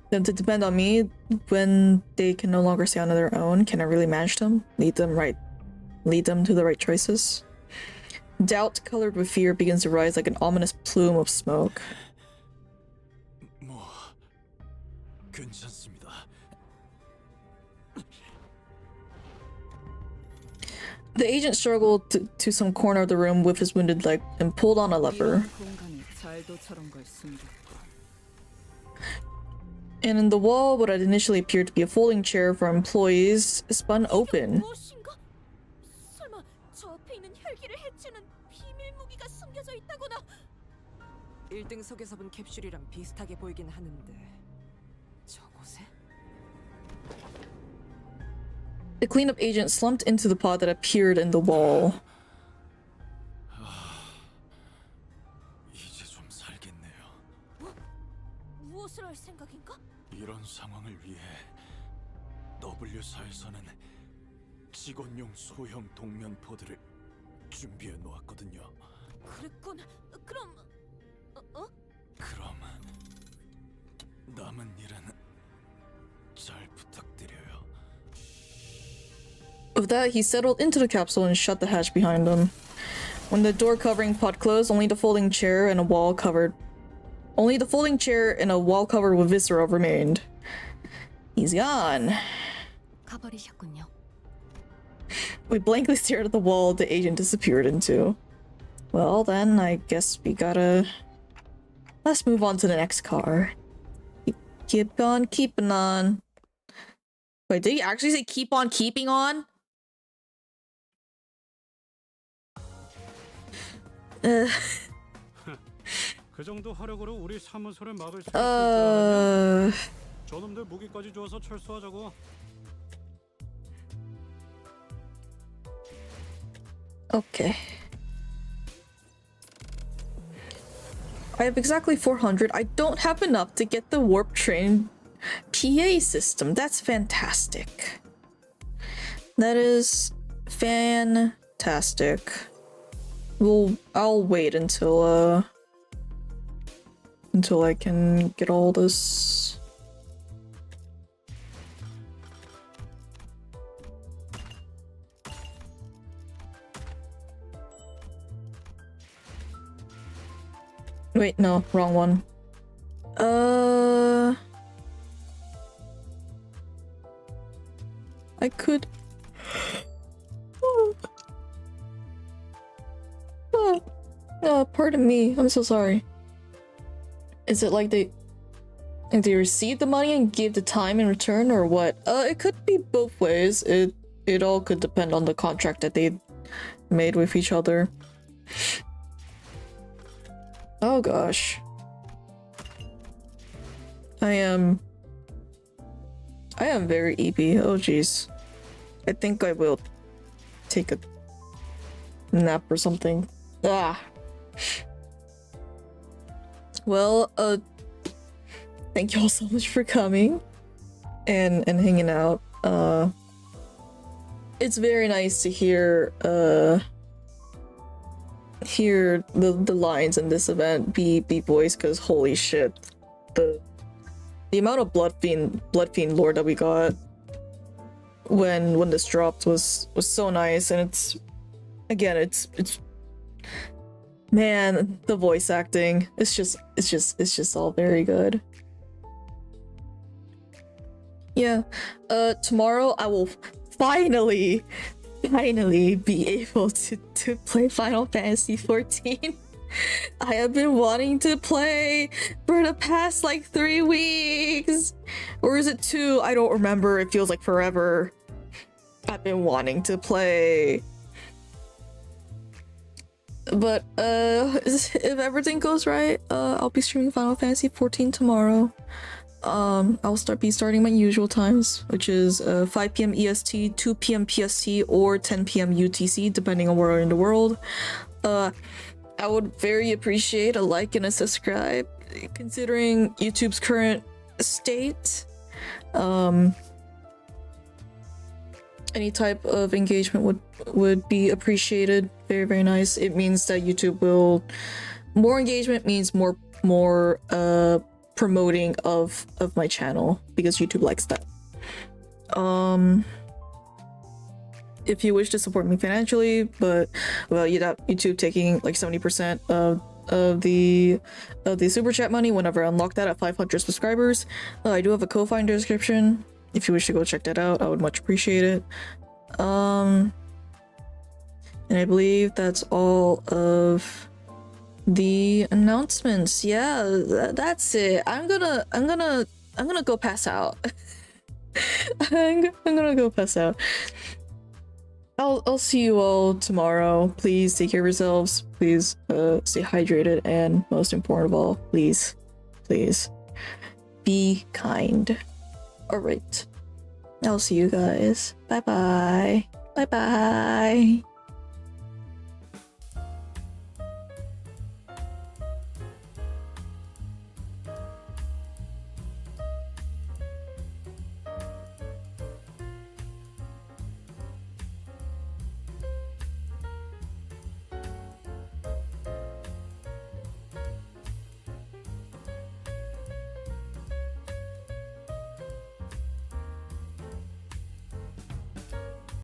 them to depend on me, when they can no longer stand on their own, can I really manage them? Lead them to the right choices? Doubt, colored with fear, begins to rise like an ominous plume of smoke. 뭐 괜찮습니다. The agent struggled to some corner of the room with his wounded leg and pulled on a lever. And in the wall, what had initially appeared to be a folding chair for employees spun open. 무엇인가? 설마 저 앞에 있는 혈기를 해치는 비밀 무기가 숨겨져 있다거나? 1등석에서 본 캡슐이랑 비슷하게 보이긴 하는데 저곳에? The cleanup agent slumped into the pod that appeared in the wall. 이제 좀 살겠네요. 무엇을 할 생각인가? 이런 상황을 위해 W사에서는 직원용 소형 동면 포드를 준비해 놓았거든요. 그랬군. 그럼 그럼 남은 일은 잘 부탁드려요. With that, he settled into the capsule and shut the hatch behind him. When the door covering pod closed, only the folding chair and a wall covered with viscera remained. He's gone. 가버리셨군요. We blankly stared at the wall the agent disappeared into. Well, then, I guess we gotta... Let's move on to the next car. Keep on keeping on. Wait, did he actually say keep on keeping on? 그 정도 화력으로 우리 사무소를 막을 수 있을 줄 알았냐? 저놈들 무기까지 주어서 철수하자고. Okay. I have exactly 400. I don't have enough to get the warp train PA system. That's fantastic. That is fantastic. I'll wait until I can get all this. Wait, no, wrong one. I could. Pardon me. I'm so sorry. Is it like they received the money and gave the time in return, or what? It could be both ways. It all could depend on the contract that they made with each other. Oh gosh. I am very EP. Oh jeez. I think I will take a nap or something. Ah. Well, thank you all so much for coming and hanging out. It's very nice to hear the lines in this event be voiced, because holy shit, the amount of blood fiend lore that we got when this dropped was so nice. And it's man, the voice acting, it's just all very good. Yeah, tomorrow I will finally be able to play Final Fantasy 14. I have been wanting to play for the past like 3 weeks, or is it 2? I don't remember. It feels like forever. I've been wanting to play, but if everything goes right, I'll be streaming Final Fantasy 14 tomorrow. I'll be starting my usual times, which is 5 p.m. EST, 2 p.m. PST, or 10 p.m. UTC, depending on where in the world. I would very appreciate a like and a subscribe, considering YouTube's current state. Any type of engagement would be appreciated. Very, very nice. It means that YouTube will... More engagement means more promoting of my channel, because YouTube likes that. If you wish to support me financially, but well, YouTube taking like 70% of the super chat money whenever I unlock that at 500 subscribers. I do have a Ko-fi in the description. If you wish to go check that out, I would much appreciate it. And I believe that's all of the announcements. Yeah, that's it. I'm gonna go pass out. I'm gonna go pass out. I'll see you all tomorrow. Please take care of yourselves. Please stay hydrated, and most important of all, please be kind. All right. I'll see you guys. Bye bye. Bye bye.